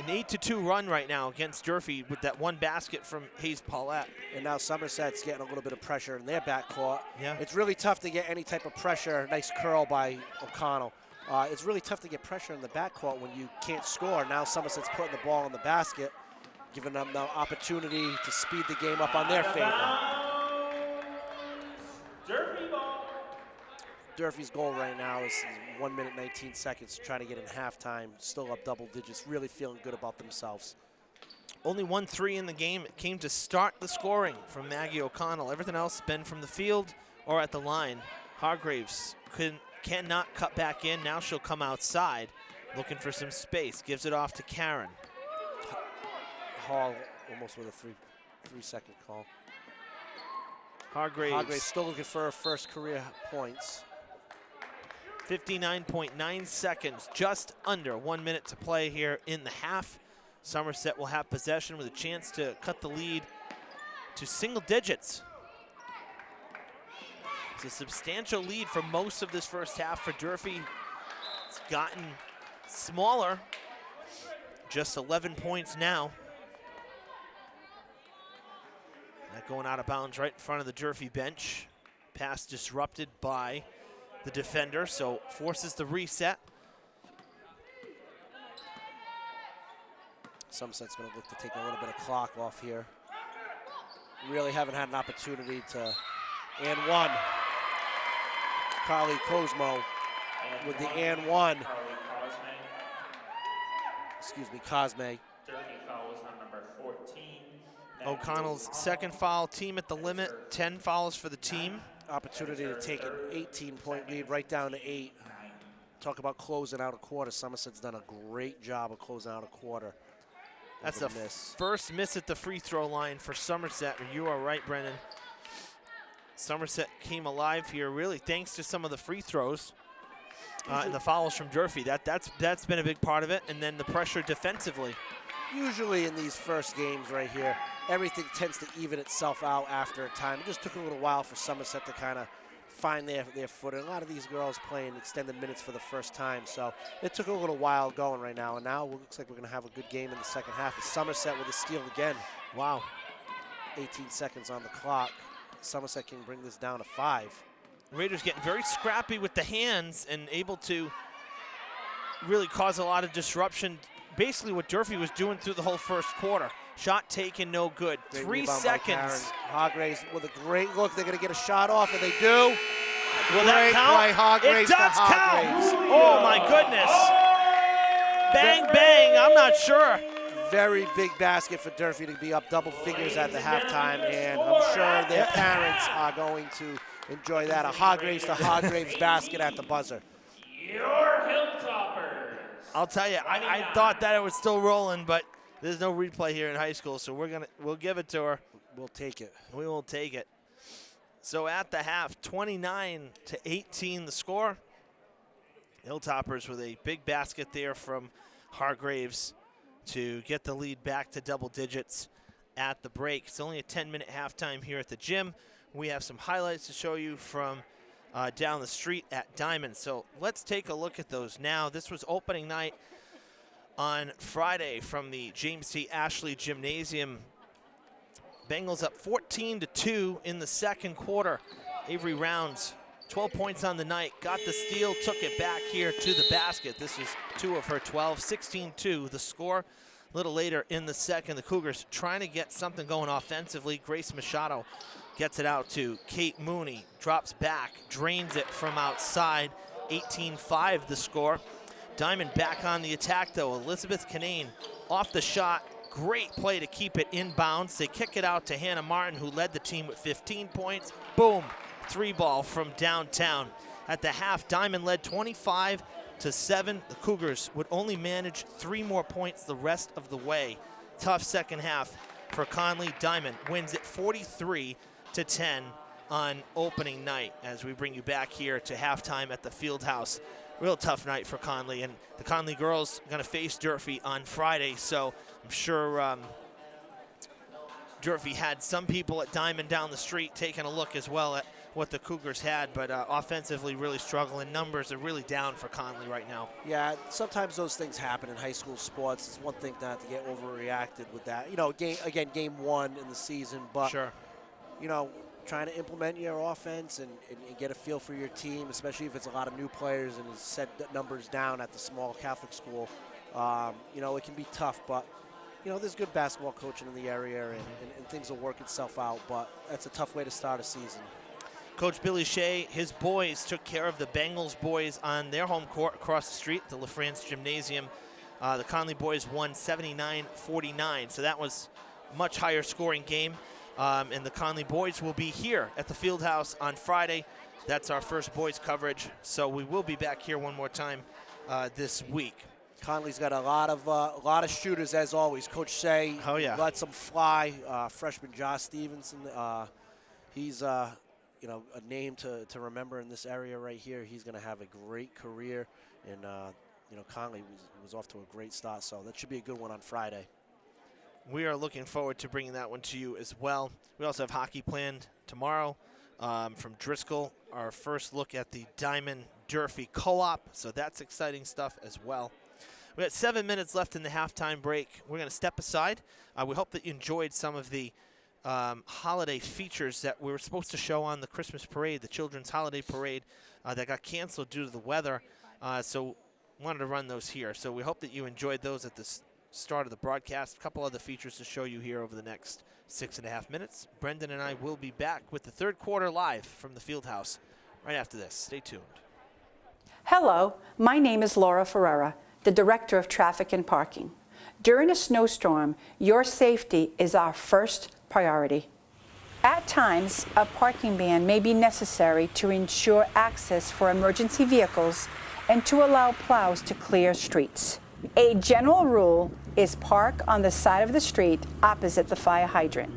8-2 run right now against Durfee with that one basket from Hayes Paulette. And now Somerset's getting a little bit of pressure in their backcourt. Yeah. It's really tough to get any type of pressure. Nice curl by O'Connell. It's really tough to get pressure in the backcourt when you can't score. Now Somerset's putting the ball in the basket, giving them the opportunity to speed the game up on their favor. Durfee ball. Durfee's goal right now is 1 minute, 19 seconds, trying to get in halftime. Still up double digits, really feeling good about themselves. Only 1 3 in the game. It came to start the scoring from Maggie O'Connell. Everything else been from the field or at the line. Hargraves cannot cut back in. Now she'll come outside looking for some space. Gives it off to Karen. Hall almost with a three-second call. Hargraves still looking for her first career points. 59.9 seconds, just under 1 minute to play here in the half. Somerset will have possession with a chance to cut the lead to single digits. It's a substantial lead for most of this first half for Durfee. It's gotten smaller, just 11 points now. That going out of bounds right in front of the Durfee bench. Pass disrupted by the defender, so forces the reset. Somerset's going to look to take a little bit of clock off here. Really haven't had an opportunity to, and one. Carly Cosmo with the and one. Excuse me, Cosme. Durfee fouls on number 14. O'Connell's second foul, team at the limit, 10 fouls for the team. Opportunity to take an 18-point lead right down to 8. Talk about closing out a quarter. Somerset's done a great job of closing out a quarter. That's the first miss at the free throw line for Somerset. You are right, Brennan. Somerset came alive here, really, thanks to some of the free throws and the fouls from Durfee. That's been a big part of it, and then the pressure defensively. Usually in these first games right here, everything tends to even itself out after a time. It just took a little while for Somerset to kind of find their footing. A lot of these girls playing extended minutes for the first time, so it took a little while going right now. And now it looks like we're going to have a good game in the second half. It's Somerset with a steal again. Wow. 18 seconds on the clock. Somerset can bring this down to 5. Raiders getting very scrappy with the hands and able to really cause a lot of disruption. Basically what Durfee was doing through the whole first quarter. Shot taken, no good. Great 3 seconds. Hargraves with a great look. They're going to get a shot off, and they do. Will that count? It does count. Oh, my goodness. Bang, bang. I'm not sure. Very big basket for Durfee to be up double figures at the halftime, and I'm sure their parents are going to enjoy that. A Hargraves to Hargraves basket at the buzzer. Your Hilltoppers. I'll tell you, I thought that it was still rolling, but there's no replay here in high school, so we'll give it to her. We'll take it. We will take it. So at the half, 29-18 the score. Hilltoppers with a big basket there from Hargraves to get the lead back to double digits at the break. It's only a 10-minute halftime here at the gym. We have some highlights to show you from down the street at Diamond. So let's take a look at those now. This was opening night on Friday from the James T. Ashley Gymnasium. Bengals up 14-2 in the second quarter. Avery Rounds, 12 points on the night, got the steal, took it back here to the basket. This is 2 of her 12, 16-2 the score. A little later in the second, the Cougars trying to get something going offensively. Grace Machado gets it out to Kate Mooney, drops back, drains it from outside, 18-5 the score. Diamond back on the attack though. Elizabeth Canane off the shot. Great play to keep it inbounds. They kick it out to Hannah Martin, who led the team with 15 points. Boom, 3-ball from downtown. At the half, Diamond led 25-7. The Cougars would only manage 3 more points the rest of the way. Tough second half for Conley. Diamond wins it 43-10 on opening night as we bring you back here to halftime at the Fieldhouse. Real tough night for Conley, and the Conley girls are going to face Durfee on Friday, so I'm sure Durfee had some people at Diamond down the street taking a look as well at what the Cougars had, but offensively really struggling. Numbers are really down for Conley right now. Yeah, sometimes those things happen in high school sports. It's one thing not to get overreacted with that. You know, game 1 in the season, but, sure, you know, trying to implement your offense and get a feel for your team, especially if it's a lot of new players and has set numbers down at the small Catholic school. You know, it can be tough, but, you know, there's good basketball coaching in the area and things will work itself out, but that's a tough way to start a season. Coach Billy Shea, his boys took care of the Bengals boys on their home court across the street, the LaFrance Gymnasium. The Conley boys won 79-49, so that was a much higher scoring game. And the Conley boys will be here at the Fieldhouse on Friday. That's our first boys coverage, so we will be back here one more time this week. Conley's got a lot of shooters as always. Coach Shea lets them fly. Freshman Josh Stevenson, he's you know, a name to remember in this area right here. He's going to have a great career, and you know, Conley was off to a great start, so that should be a good one on Friday. We are looking forward to bringing that one to you as well. We also have hockey planned tomorrow from Driscoll, our first look at the Diamond Durfee Co-op, so that's exciting stuff as well. We got 7 minutes left in the halftime break. We're going to step aside. We hope that you enjoyed some of the holiday features that we were supposed to show on the Christmas parade, the children's holiday parade, that got canceled due to the weather. So wanted to run those here. So we hope that you enjoyed those at the start of the broadcast. A couple other features to show you here over the next 6.5 minutes. Brendan and I will be back with the third quarter live from the field house right after this. Stay tuned. Hello, my name is Laura Ferreira, the Director of Traffic and Parking. During a snowstorm, your safety is our first priority. At times, a parking ban may be necessary to ensure access for emergency vehicles and to allow plows to clear streets. A general rule is park on the side of the street opposite the fire hydrant.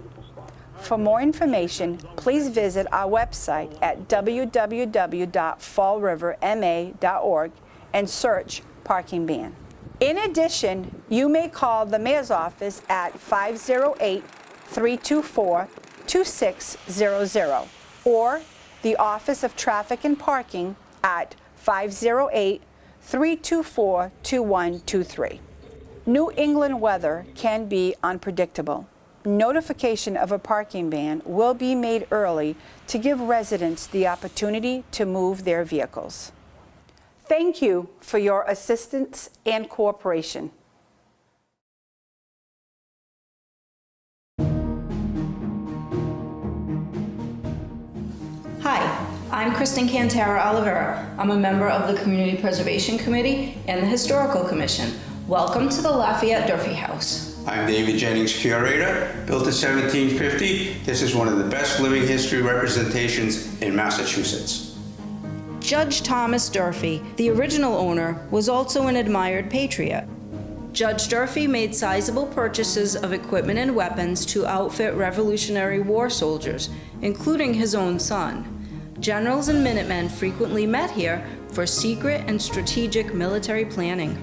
For more information, please visit our website at www.fallriverma.org and search parking ban. In addition, you may call the Mayor's office at 508-324-2600 or the Office of Traffic and Parking at 508-324-2123. New England weather can be unpredictable. Notification of a parking ban will be made early to give residents the opportunity to move their vehicles. Thank you for your assistance and cooperation. Hi, I'm Kristen Cantara Oliveira. I'm a member of the Community Preservation Committee and the Historical Commission. Welcome to the Lafayette Durfee House. I'm David Jennings, curator. Built in 1750, this is one of the best living history representations in Massachusetts. Judge Thomas Durfee, the original owner, was also an admired patriot. Judge Durfee made sizable purchases of equipment and weapons to outfit Revolutionary War soldiers, including his own son. Generals and Minutemen frequently met here for secret and strategic military planning.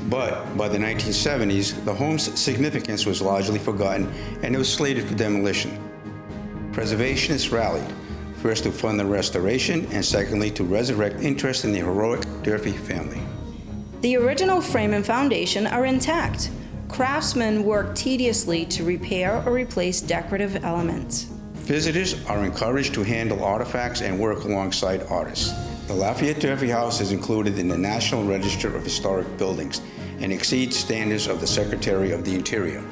But by the 1970s, the home's significance was largely forgotten and it was slated for demolition. Preservationists rallied, first to fund the restoration and secondly to resurrect interest in the heroic Durfee family. The original frame and foundation are intact. Craftsmen worked tediously to repair or replace decorative elements. Visitors are encouraged to handle artifacts and work alongside artists. The Lafayette Durfee House is included in the National Register of Historic Buildings and exceeds standards of the Secretary of the Interior.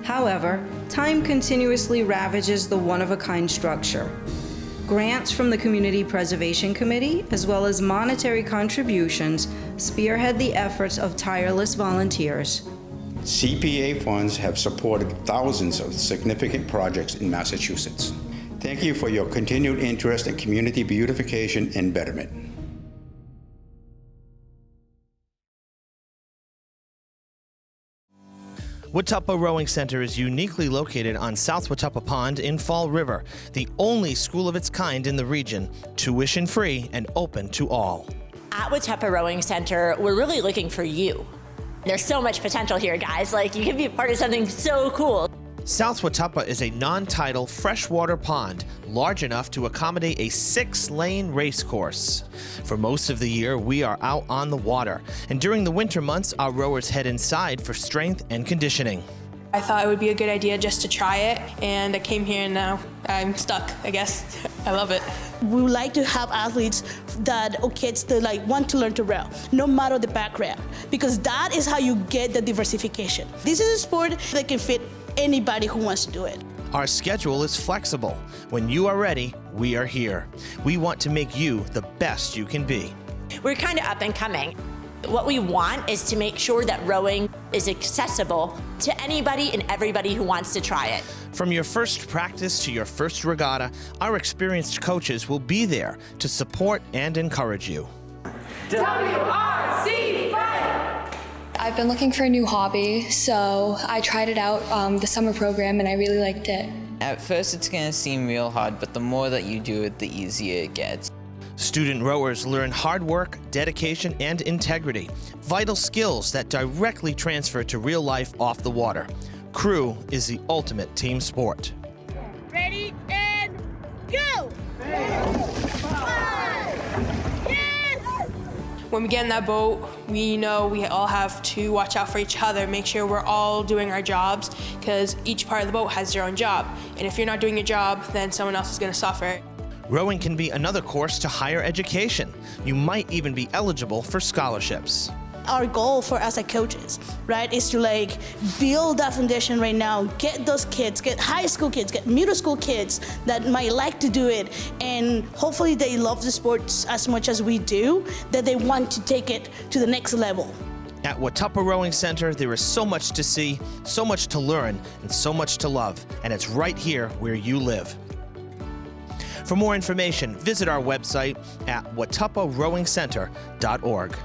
However, time continuously ravages the one-of-a-kind structure. Grants from the Community Preservation Committee, as well as monetary contributions, spearhead the efforts of tireless volunteers. CPA funds have supported thousands of significant projects in Massachusetts. Thank you for your continued interest in community beautification and betterment. Watuppa Rowing Center is uniquely located on South Watuppa Pond in Fall River, the only school of its kind in the region, tuition-free and open to all. At Watuppa Rowing Center, we're really looking for you. There's so much potential here, guys. Like, you can be a part of something so cool. South Watuppa is a non-tidal freshwater pond, large enough to accommodate a 6-lane race course. For most of the year, we are out on the water, and during the winter months, our rowers head inside for strength and conditioning. I thought it would be a good idea just to try it, and I came here and now I'm stuck, I guess. I love it. We would like to have athletes or kids that want to learn to row, no matter the background, because that is how you get the diversification. This is a sport that can fit anybody who wants to do it. Our schedule is flexible. When you are ready, we are here. We want to make you the best you can be. We're kind of up and coming. What we want is to make sure that rowing is accessible to anybody and everybody who wants to try it. From your first practice to your first regatta, our experienced coaches will be there to support and encourage you. WRC Fight! I've been looking for a new hobby, so I tried it out the summer program and I really liked it. At first it's going to seem real hard, but the more that you do it, the easier it gets. Student rowers learn hard work, dedication, and integrity, vital skills that directly transfer to real life off the water. Crew is the ultimate team sport. Ready and go! 5! Yes! when we get in that boat, we know we all have to watch out for each other, make sure we're all doing our jobs, because each part of the boat has their own job. And if you're not doing your job, then someone else is going to suffer. Rowing can be another course to higher education. You might even be eligible for scholarships. Our goal for us as coaches, right, is to like build that foundation right now, get those kids, get high school kids, get middle school kids that might like to do it, and hopefully they love the sports as much as we do, that they want to take it to the next level. At Watuppa Rowing Center, there is so much to see, so much to learn, and so much to love, and it's right here where you live. For more information, visit our website at watupparowingcenter.org.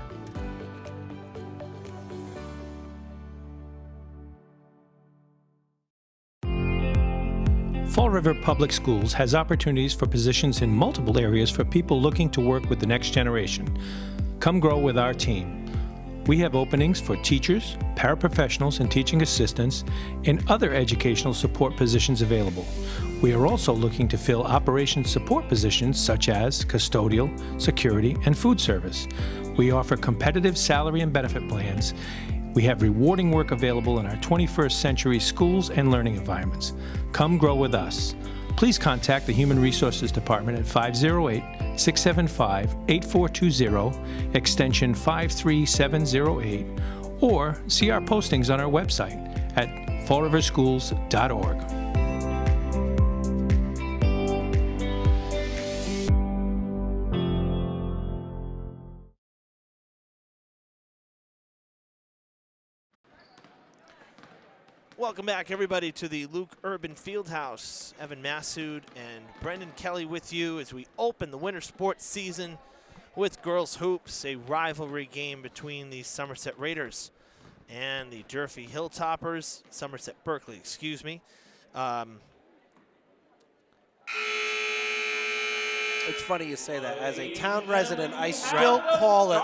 Fall River Public Schools has opportunities for positions in multiple areas for people looking to work with the next generation. Come grow with our team. We have openings for teachers, paraprofessionals, and teaching assistants, and other educational support positions available. We are also looking to fill operations support positions such as custodial, security, and food service. We offer competitive salary and benefit plans. We have rewarding work available in our 21st century schools and learning environments. Come grow with us. Please contact the Human Resources Department at 508-675-8420, extension 53708, or see our postings on our website at fallriverschools.org. Welcome back, everybody, to the Luke Urban Fieldhouse. Evan Massoud and Brendan Kelly with you as we open the winter sports season with girls hoops, a rivalry game between the Somerset Raiders and the Durfee Hilltoppers, Somerset-Berkley, excuse me. It's funny you say that. As a town resident, I still call it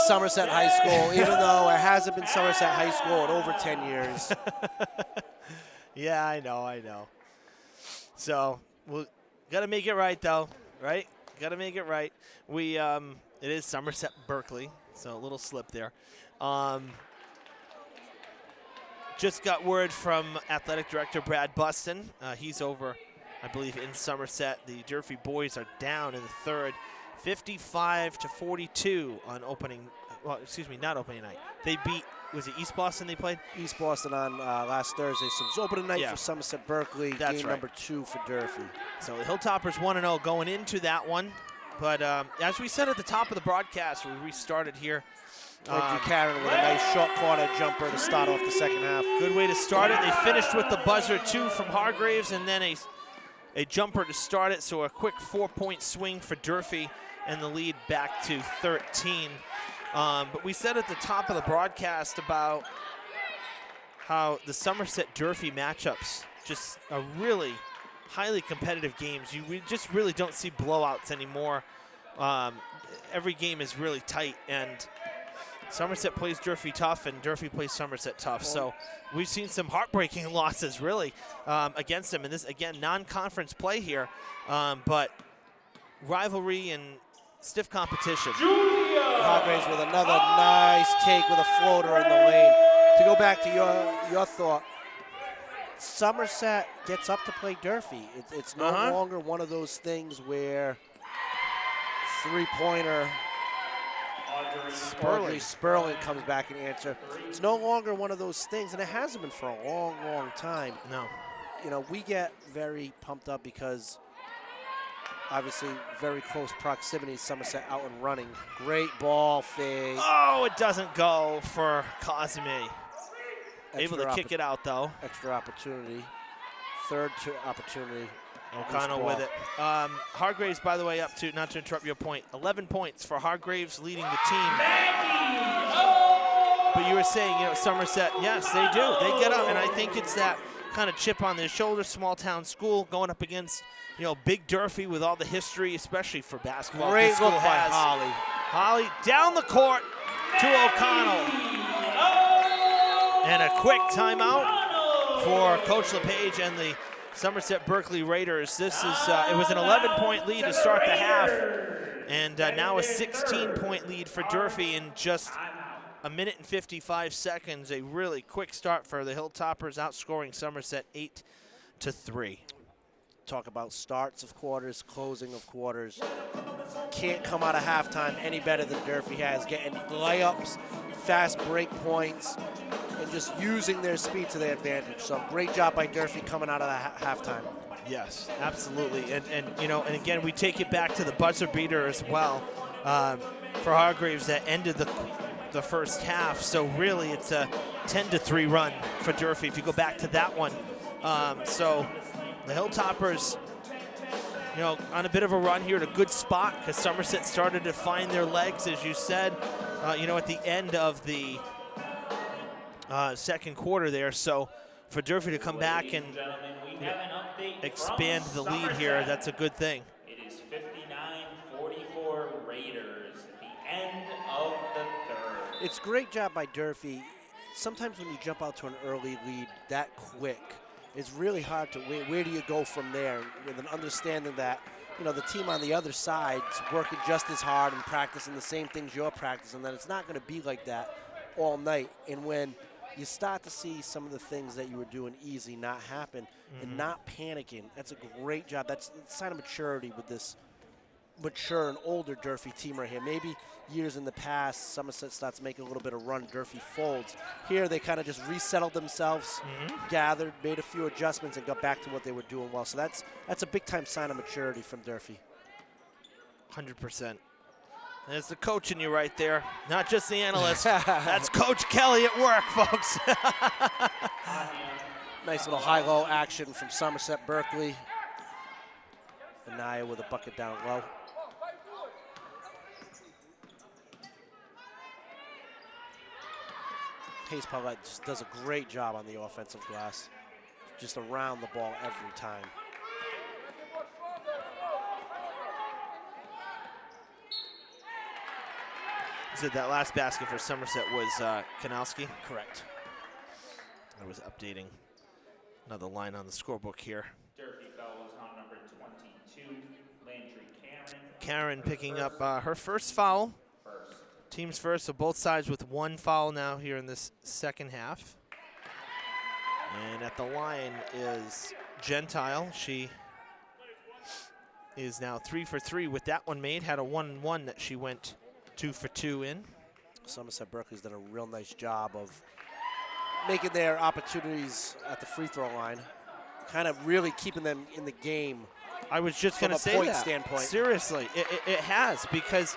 Somerset High School, even though it hasn't been Somerset High School in over 10 years. Yeah, I know. So, we'll got to make it right, though, right? Got to make it right. It is Somerset-Berkley, so a little slip there. Just got word from Athletic Director Brad Buston. He's over, I believe, in Somerset. The Durfee boys are down in the third, 55-42 on opening. Well, excuse me, not opening night. They beat. Was it East Boston they played? East Boston on last Thursday. So it's opening night for Somerset-Berkley. That's game right. number 2 for Durfee. So the Hilltoppers 1-0 going into that one. But as we said at the top of the broadcast, we restarted here. Reggie Karen with a nice short corner jumper to start off the second half. Good way to start it. They finished with the buzzer, 2 from Hargraves, and then a jumper to start it. So a quick 4-point swing for Durfee, and the lead back to 13. But we said at the top of the broadcast about how the Somerset-Durfee matchups just are really highly competitive games. We just really don't see blowouts anymore. Every game is really tight, and Somerset plays Durfee tough, and Durfee plays Somerset tough. So we've seen some heartbreaking losses, really, against them. And this, again, non-conference play here, but rivalry and stiff competition. Hargraves with another nice take with a floater in the lane. To go back to your thought, Somerset gets up to play Durfee. It's no longer one of those things where three-pointer Sperling comes back and answer. It's no longer one of those things, and it hasn't been for a long, long time. No. You know, we get very pumped up because obviously very close proximity, Somerset out and running. Great ball fake. Oh, it doesn't go for Cosme. Able to kick it out, though. Extra opportunity. Third opportunity. O'Connell with it. Hargraves, by the way, up to, not to interrupt your point, 11 points for Hargraves leading the team. But you were saying, you know, Somerset, yes, they do. They get up, and I think it's that kind of chip on their shoulder, small town school, going up against, you know, big Durfee with all the history, especially for basketball. Great look by Holly. Holly down the court to O'Connell. And a quick timeout for Coach LePage and the Somerset-Berkley Raiders. This is it was an 11-point lead to start the half, and now a 16-point lead for Durfee in just a minute and 55 seconds. A really quick start for the Hilltoppers, outscoring Somerset 8-3. Talk about starts of quarters, closing of quarters. Can't come out of halftime any better than Durfee has, getting layups, fast break points, and just using their speed to their advantage. So great job by Durfee coming out of the halftime. Yes, absolutely. And you know, and again, we take it back to the buzzer beater as well for Hargraves that ended the first half. So really, it's a 10-3 run for Durfee if you go back to that one. So the Hilltoppers, you know, on a bit of a run here at a good spot because Somerset started to find their legs, as you said, you know, at the end of the second quarter there. So for Durfee to come back and expand the lead here, that's a good thing. It is 59-44 Raiders at the end of the third. It's a great job by Durfee. Sometimes when you jump out to an early lead that quick, it's really hard to, where do you go from there, with an understanding that, you know, the team on the other side is working just as hard and practicing the same things you're practicing, that it's not going to be like that all night. And when you start to see some of the things that you were doing easy not happen and not panicking, that's a great job. That's a sign of maturity with this mature and older Durfee team right here. Maybe years in the past, Somerset starts making a little bit of run, Durfee folds. Here they kind of just resettled themselves, gathered, made a few adjustments, and got back to what they were doing well. So that's a big-time sign of maturity from Durfee. 100%. There's the coach in you right there, not just the analyst. That's Coach Kelly at work, folks. Nice little high-low action from Somerset-Berkley. Anaya with a bucket down low. Hayes Paulette just does a great job on the offensive glass, just around the ball every time. So that last basket for Somerset was Kanowski? Correct. I was updating another line on the scorebook here. Durfee fouls on number 22, Landry Karen. Karen picking up her first foul. Team's first, so both sides with one foul now here in this second half. And at the line is Gentile. She is now 3 for 3 with that one made. Had a 1-1 that she went 2 for 2 in. Somerset-Berkley's done a real nice job of making their opportunities at the free throw line, kind of really keeping them in the game. I was just going to say point that. Standpoint. Seriously, it has, because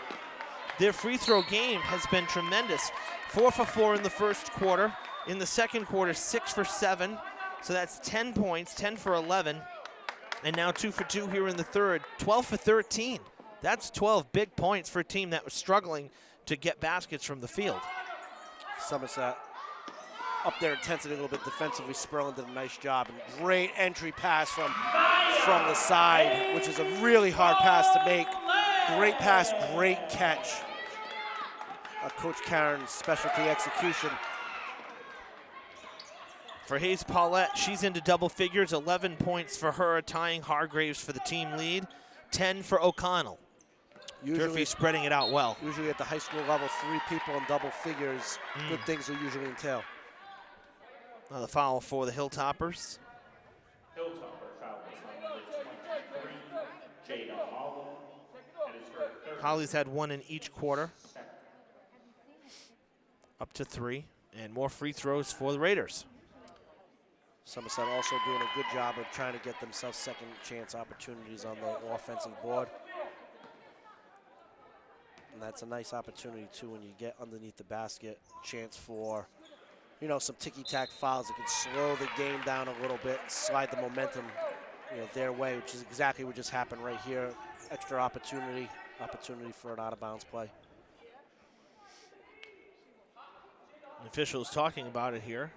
their free throw game has been tremendous. 4 for 4 in the first quarter. In the second quarter, 6 for 7. So that's 10 points, 10 for 11. And now 2 for 2 here in the third, 12 for 13. That's 12 big points for a team that was struggling to get baskets from the field. Somerset up their intensity a little bit defensively. Sperlin did a nice job. And great entry pass from the side, which is a really hard pass to make. Great pass, great catch. Coach Karen's specialty execution. For Hayes Paulette, she's into double figures, 11 points for her, tying Hargraves for the team lead, 10 for O'Connell. Durfee spreading it out well. Usually at the high school level, 3 people in double figures, good things will usually entail. Another foul for the Hilltoppers. Hilltopper foul is on number 23, Jada Hollow. That is her third. Holly's had 1 in each quarter. Up to 3, and more free throws for the Raiders. Somerset also doing a good job of trying to get themselves second chance opportunities on the offensive board. And that's a nice opportunity too when you get underneath the basket. Chance for, you know, some ticky-tack fouls that can slow the game down a little bit, slide the momentum, you know, their way, which is exactly what just happened right here. Extra opportunity for an out-of-bounds play. The officials talking about it here.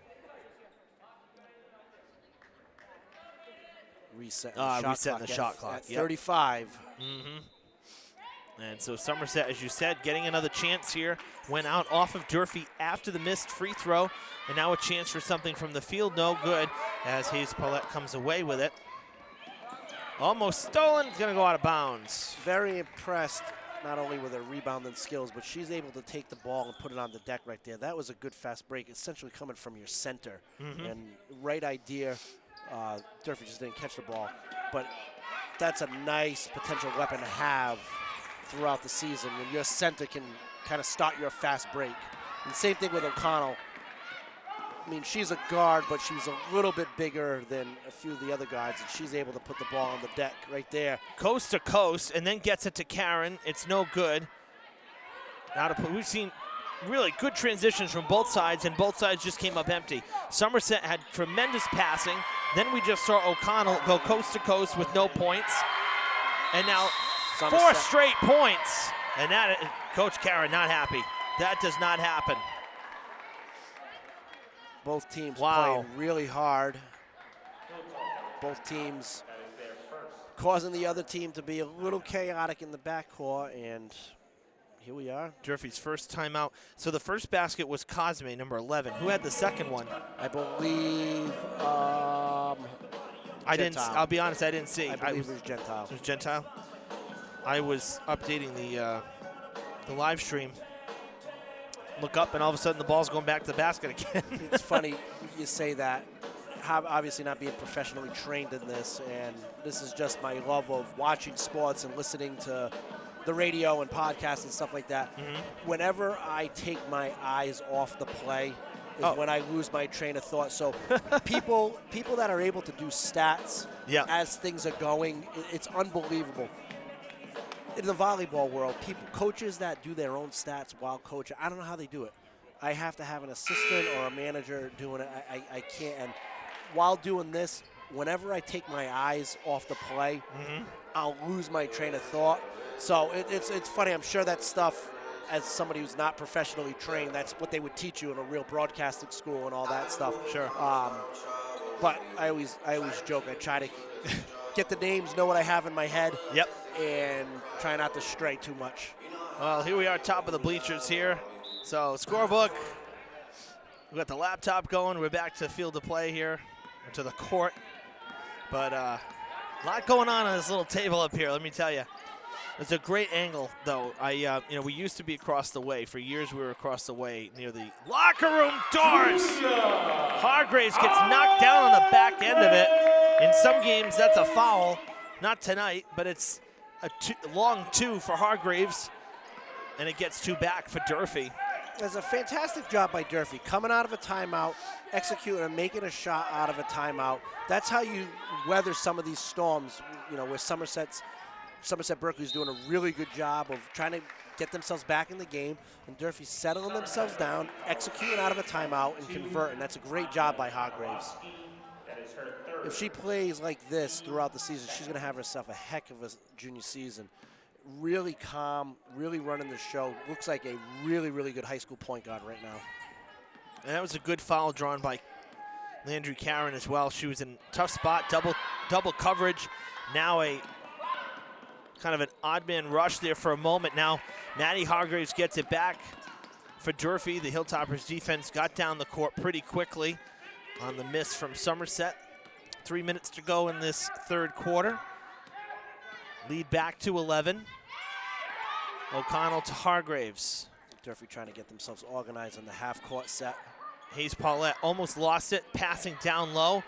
Resetting the shot clock at 35. And so Somerset, as you said, getting another chance here. Went out off of Durfee after the missed free throw. And now a chance for something from the field. No good as Hayes Paulette comes away with it. Almost stolen. It's going to go out of bounds. Very impressed, not only with her rebounding skills, but she's able to take the ball and put it on the deck right there. That was a good fast break, essentially coming from your center. And right idea. Durfee just didn't catch the ball. But that's a nice potential weapon to have throughout the season when your center can kind of start your fast break. And same thing with O'Connell. I mean, she's a guard, but she's a little bit bigger than a few of the other guards, and she's able to put the ball on the deck right there. Coast to coast, and then gets it to Karen. It's no good. We've seen really good transitions from both sides, and both sides just came up empty. Somerset had tremendous passing. Then we just saw O'Connell go coast to coast with no points. And now Somerset. 4 straight points. And that, Coach Karen not happy. That does not happen. Both teams Wow. playing really hard. Both teams causing the other team to be a little chaotic in the backcourt, and here we are. Durfee's first timeout. So the first basket was Cosme, number 11. Who had the second one? I believe Gentile. I'll be honest, I didn't see. I believe it was Gentile. It was Gentile? I was updating the live stream. Look up, and all of a sudden the ball's going back to the basket again. It's funny you say that. Obviously not being professionally trained in this, and this is just my love of watching sports and listening to the radio and podcasts and stuff like that. Whenever I take my eyes off the play is when I lose my train of thought. So people that are able to do stats as things are going, it's unbelievable. In the volleyball world, coaches that do their own stats while coaching, I don't know how they do it. I have to have an assistant or a manager doing it. I can't. And while doing this, whenever I take my eyes off the play, I'll lose my train of thought. So it's funny. I'm sure that stuff, as somebody who's not professionally trained, that's what they would teach you in a real broadcasting school and all that stuff. Sure. But I always joke. I try to get the names, know what I have in my head. Yep. And try not to stray too much. Well, here we are, top of the bleachers here. So scorebook. We got the laptop going. We're back to field of play here, or to the court. But a lot going on this little table up here. Let me tell you. It's a great angle, though. We used to be across the way. For years, we were across the way near the locker room doors. Hargraves gets knocked down on the back end of it. In some games, that's a foul. Not tonight, but it's a long 2 for Hargraves, and it gets 2 back for Durfee. There's a fantastic job by Durfee coming out of a timeout, executing and making a shot out of a timeout. That's how you weather some of these storms, where Somerset-Berkley's doing a really good job of trying to get themselves back in the game, and Durfee settling themselves down, executing out of a timeout, and converting. That's a great job by Hargraves. If she plays like this throughout the season, she's going to have herself a heck of a junior season. Really calm, really running the show. Looks like a really, really good high school point guard right now. And that was a good foul drawn by Landry Karen as well. She was in a tough spot, double coverage. Now a kind of an odd man rush there for a moment. Now Maddie Hargraves gets it back for Durfee. The Hilltoppers defense got down the court pretty quickly on the miss from Somerset. 3 minutes to go in this third quarter. Lead back to 11. O'Connell to Hargraves. Durfee trying to get themselves organized on the half-court set. Hayes Paulette almost lost it, passing down low.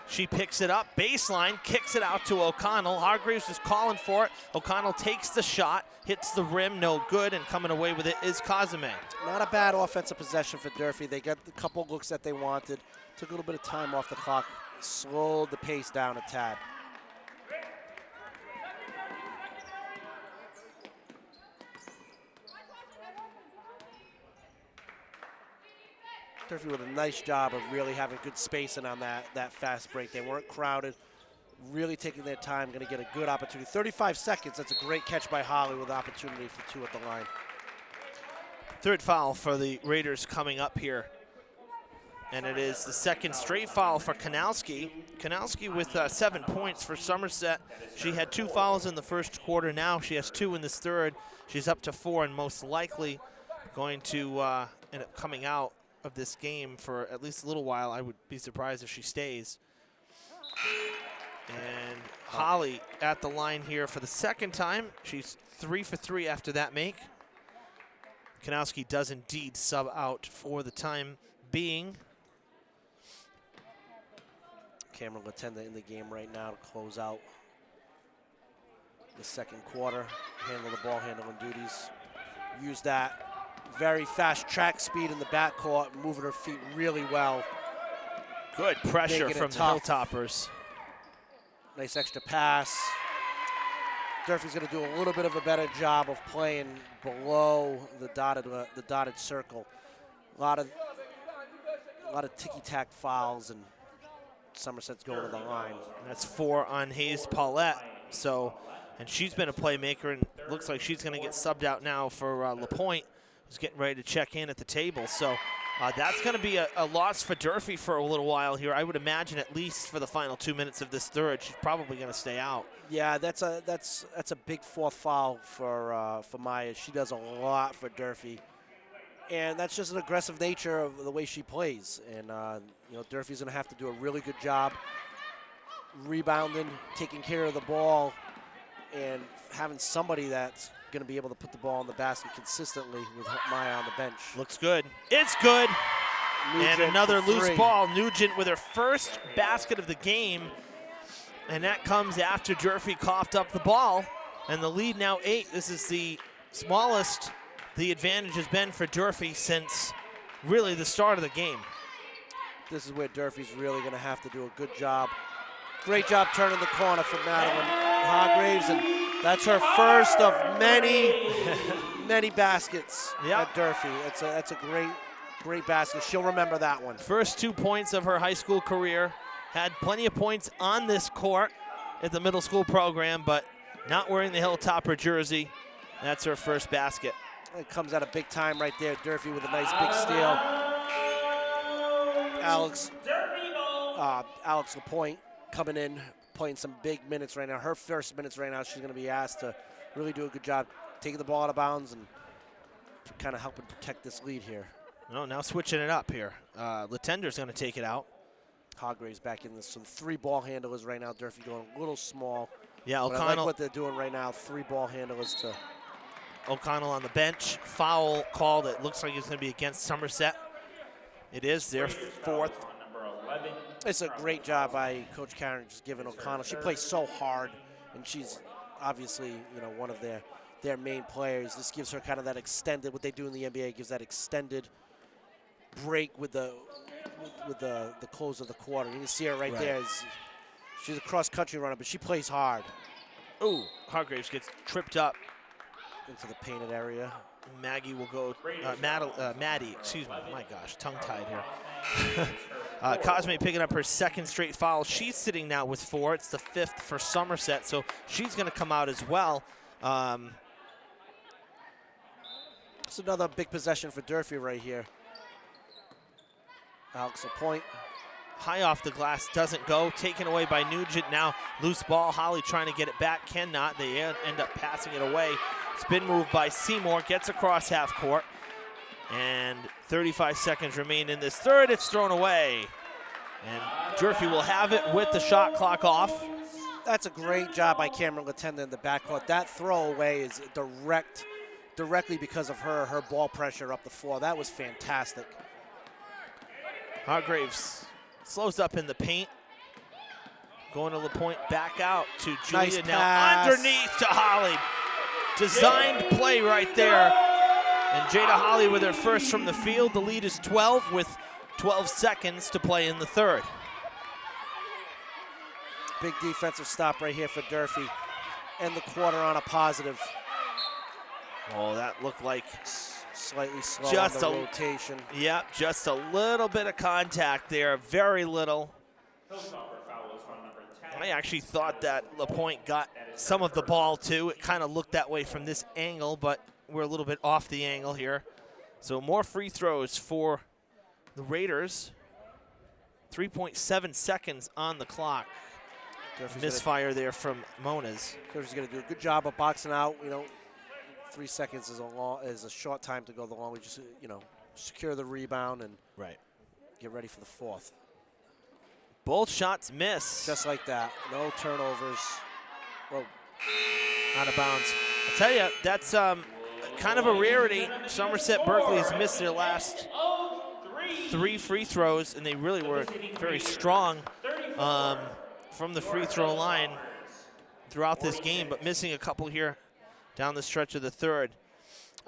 She picks it up, baseline, kicks it out to O'Connell. Hargraves is calling for it. O'Connell takes the shot, hits the rim, no good, and coming away with it is Cosme. Not a bad offensive possession for Durfee. They got the couple looks that they wanted. Took a little bit of time off the clock, slowed the pace down a tad. Durfee with a nice job of really having good spacing on that fast break. They weren't crowded, really taking their time, going to get a good opportunity. 35 seconds, that's a great catch by Holly with opportunity for 2 at the line. Third foul for the Raiders coming up here. And it is the second straight foul for Kanowski. Kanowski with 7 points for Somerset. She had 2 fouls in the first quarter. Now she has 2 in this third. She's up to 4 and most likely going to end up coming out of this game for at least a little while. I would be surprised if she stays. And Holly at the line here for the second time. She's 3 for 3 after that make. Kanowski does indeed sub out for the time being. Cameron Latenda in the game right now to close out the second quarter. Handle the ball handling duties. Use that very fast track speed in the backcourt, moving her feet really well. Good pressure from the Hilltoppers. Nice extra pass. Durfee's going to do a little bit of a better job of playing below the dotted circle. A lot of ticky-tack fouls, and Somerset's going to the line. That's 4 on Hayes Paulette. So, and she's been a playmaker, and looks like she's going to get subbed out now for LaPointe, who's getting ready to check in at the table. So that's going to be a loss for Durfee for a little while here. I would imagine at least for the final 2 minutes of this third, she's probably going to stay out. Yeah, that's a big fourth foul for Maya. She does a lot for Durfee, and that's just an aggressive nature of the way she plays. And Durfee's going to have to do a really good job rebounding, taking care of the ball, and having somebody that's going to be able to put the ball in the basket consistently with Maya on the bench. Looks good. It's good. Nugent and another for loose 3. ball. Nugent with her first basket of the game. And that comes after Durfee coughed up the ball. And the lead now 8. This is the smallest the advantage has been for Durfee since really the start of the game. This is where Durfee's really going to have to do a good job. Great job turning the corner for Madeline Hargraves, and that's her first of many baskets at Durfee. That's a great basket. She'll remember that one. First 2 points of her high school career. Had plenty of points on this court at the middle school program, but not wearing the Hilltopper jersey. That's her first basket. It comes at a big time right there. Durfee with a nice big steal. Alex LaPointe coming in, playing some big minutes right now. Her first minutes right now, she's going to be asked to really do a good job taking the ball out of bounds and kind of helping protect this lead here. No, now switching it up here. Latender's going to take it out. Hargraves back in this. So 3 ball handlers right now. Durfee going a little small. Yeah, O'Connell. I O'Connell. like what they're doing right now. 3 ball handlers to. O'Connell on the bench. Foul called. It looks like it's going to be against Somerset. It is their 4th. It's a great job by Coach Karen just giving O'Connell. She plays so hard, and she's obviously one of their main players. This gives her kind of that extended. What they do in the NBA gives that extended break with the close of the quarter. You can see her right there. She's a cross-country runner, but she plays hard. Ooh, Hargraves gets tripped up into the painted area. Maggie will go, Maddie, excuse me, my gosh, tongue-tied here. Cosme picking up her 2nd straight foul. She's sitting now with 4. It's the 5th for Somerset, so she's going to come out as well. It's another big possession for Durfee right here. Alex LaPointe. High off the glass, doesn't go. Taken away by Nugent. Now loose ball. Holly trying to get it back, cannot. They end up passing it away. Spin move by Seymour, gets across half court. And 35 seconds remain in this third. It's thrown away. And Durfee will have it with the shot clock off. That's a great job by Cameron Latenda in the backcourt. That throwaway is directly because of her ball pressure up the floor. That was fantastic. Hargraves slows up in the paint. Going to LaPointe, back out to Julia. Nice now pass. Underneath to Holly. Designed play right there. And Jada Holly with her first from the field. The lead is 12 with 12 seconds to play in the third. Big defensive stop right here for Durfee. End the quarter on a positive. Oh, that looked like slightly slow just on the rotation. Yep, just a little bit of contact there, very little. I actually thought that LaPointe got some of the ball too. It kind of looked that way from this angle, but we're a little bit off the angle here. So more free throws for the Raiders. 3.7 seconds on the clock. Misfire there from Moniz. Durfee's going to do a good job of boxing out. 3 seconds is a short time to go the long. We just secure the rebound and get ready for the 4th. Both shots miss. Just like that. No turnovers. Whoa. Out of bounds. I'll tell you, that's kind of a rarity. Somerset-Berkley has missed their last 3 free throws, and they really were very strong from the free throw line throughout this game, but missing a couple here down the stretch of the third.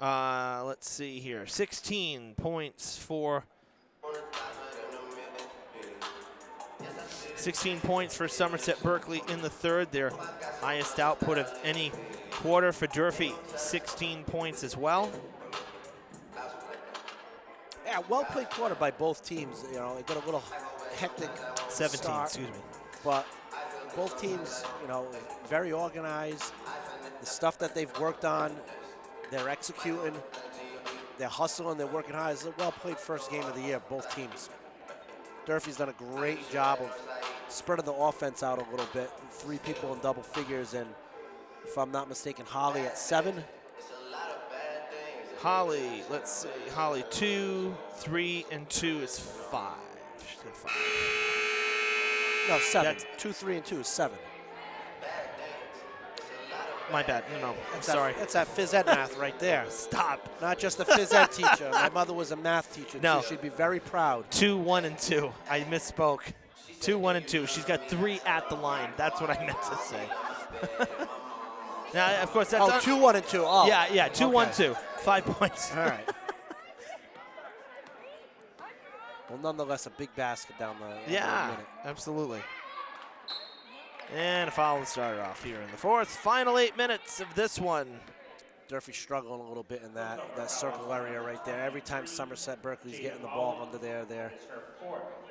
Let's see here. 16 points for 16 points for Somerset-Berkley in the third, their highest output of any quarter. For Durfee, 16 points as well. Yeah, well played quarter by both teams. You know, it got a little hectic 17, start, excuse me. But both teams, you know, very organized. The stuff that they've worked on, they're executing. They're hustling, they're working hard. It's a well-played first game of the year, both teams. Durfee's done a great job of spreading the offense out a little bit. 3 people in double figures, and if I'm not mistaken, Holly at 7. Holly, let's see. Holly 2, 3, and 2 is 5. No, 7. 2, 3, and 2 is 7. My bad. No, I'm That's sorry. That's that phys ed math right there. Stop. Not just a phys ed teacher. My mother was a math teacher, No. so she'd be very proud. 2, 1, and 2. I misspoke. 2, 1, and 2. She's got 3 at the line. That's what I meant to say. Now, of course, that's 2, 1, and 2. Oh, yeah. 2, okay. 1, 2. 5 points. All right. Well, nonetheless, a big basket down the minute. Absolutely. And a foul started off here in the fourth. Final 8 minutes of this one. Durfee struggling a little bit in that circle area right there. Every time Somerset-Berkley's getting the ball under there, they're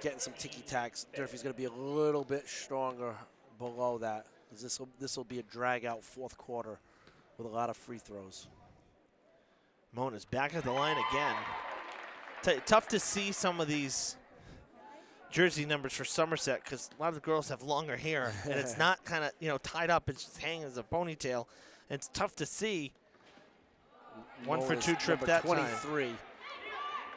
getting some ticky-tacks. Durfee's going to be a little bit stronger below that. This will be a drag-out fourth quarter with a lot of free throws. Mona's back at the line again. Tough to see some of these jersey numbers for Somerset because a lot of the girls have longer hair and it's not kind of tied up. It's just hanging as a ponytail. And it's tough to see. One for 2 trip that 23. time.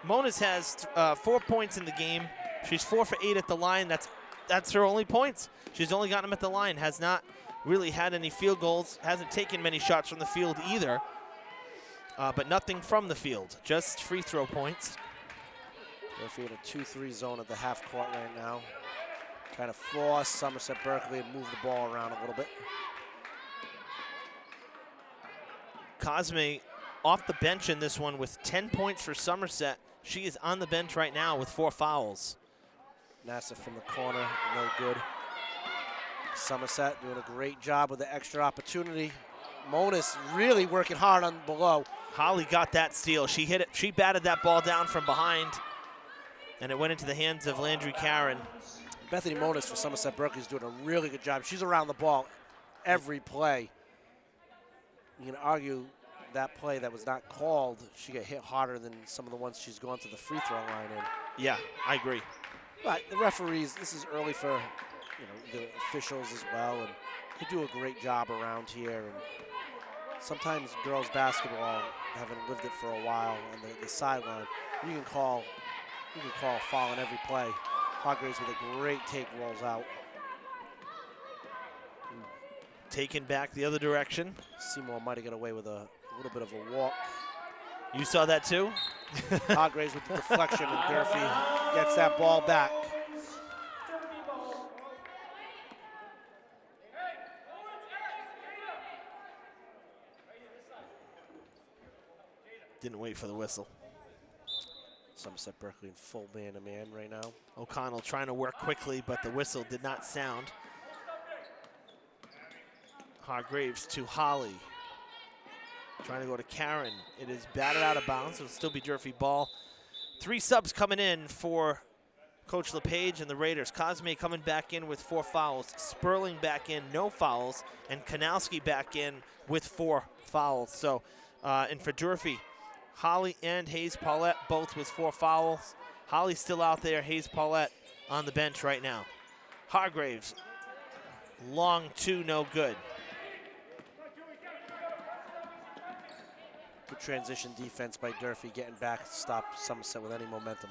Mona's has 4 points in the game. She's 4 for 8 at the line. That's her only points. She's only gotten them at the line. Has not really had any field goals. Hasn't taken many shots from the field either. But nothing from the field. Just free throw points. Durfee in a 2-3 zone at the half court right now. Trying to force Somerset-Berkley and move the ball around a little bit. Cosme off the bench in this one with 10 points for Somerset. She is on the bench right now with 4 fouls. Nassif from the corner, no good. Somerset doing a great job with the extra opportunity. Mona's really working hard on below. Holly got that steal. She hit it. She batted that ball down from behind, and it went into the hands of Landry Karen. Bethany Monas for Somerset-Berkley is doing a really good job. She's around the ball every play. You can argue that play that was not called, she got hit harder than some of the ones she's gone to the free throw line in. Yeah, I agree. But the referees, this is early for the officials as well, and they do a great job around here. And sometimes girls basketball, having lived it for a while on the sideline, you can call a foul on every play. Hargraves with a great take rolls out. Taken back the other direction. Seymour might have got away with a little bit of a walk. You saw that too? Hargraves with the deflection, and Durfee gets that ball back. Didn't wait for the whistle. Somerset-Berkley in full man-to-man right now. O'Connell trying to work quickly, but the whistle did not sound. Hargraves to Holly. Trying to go to Karen. It is batted out of bounds. It'll still be Durfee ball. 3 subs coming in for Coach LePage and the Raiders. Cosme coming back in with 4 fouls. Sperling back in, no fouls. And Kanowski back in with 4 fouls. So, and for Durfee, Holly and Hayes Paulette both with 4 fouls. Holly's still out there. Hayes Paulette on the bench right now. Hargraves, long 2, no good. Good transition defense by Durfee, getting back to stop Somerset with any momentum.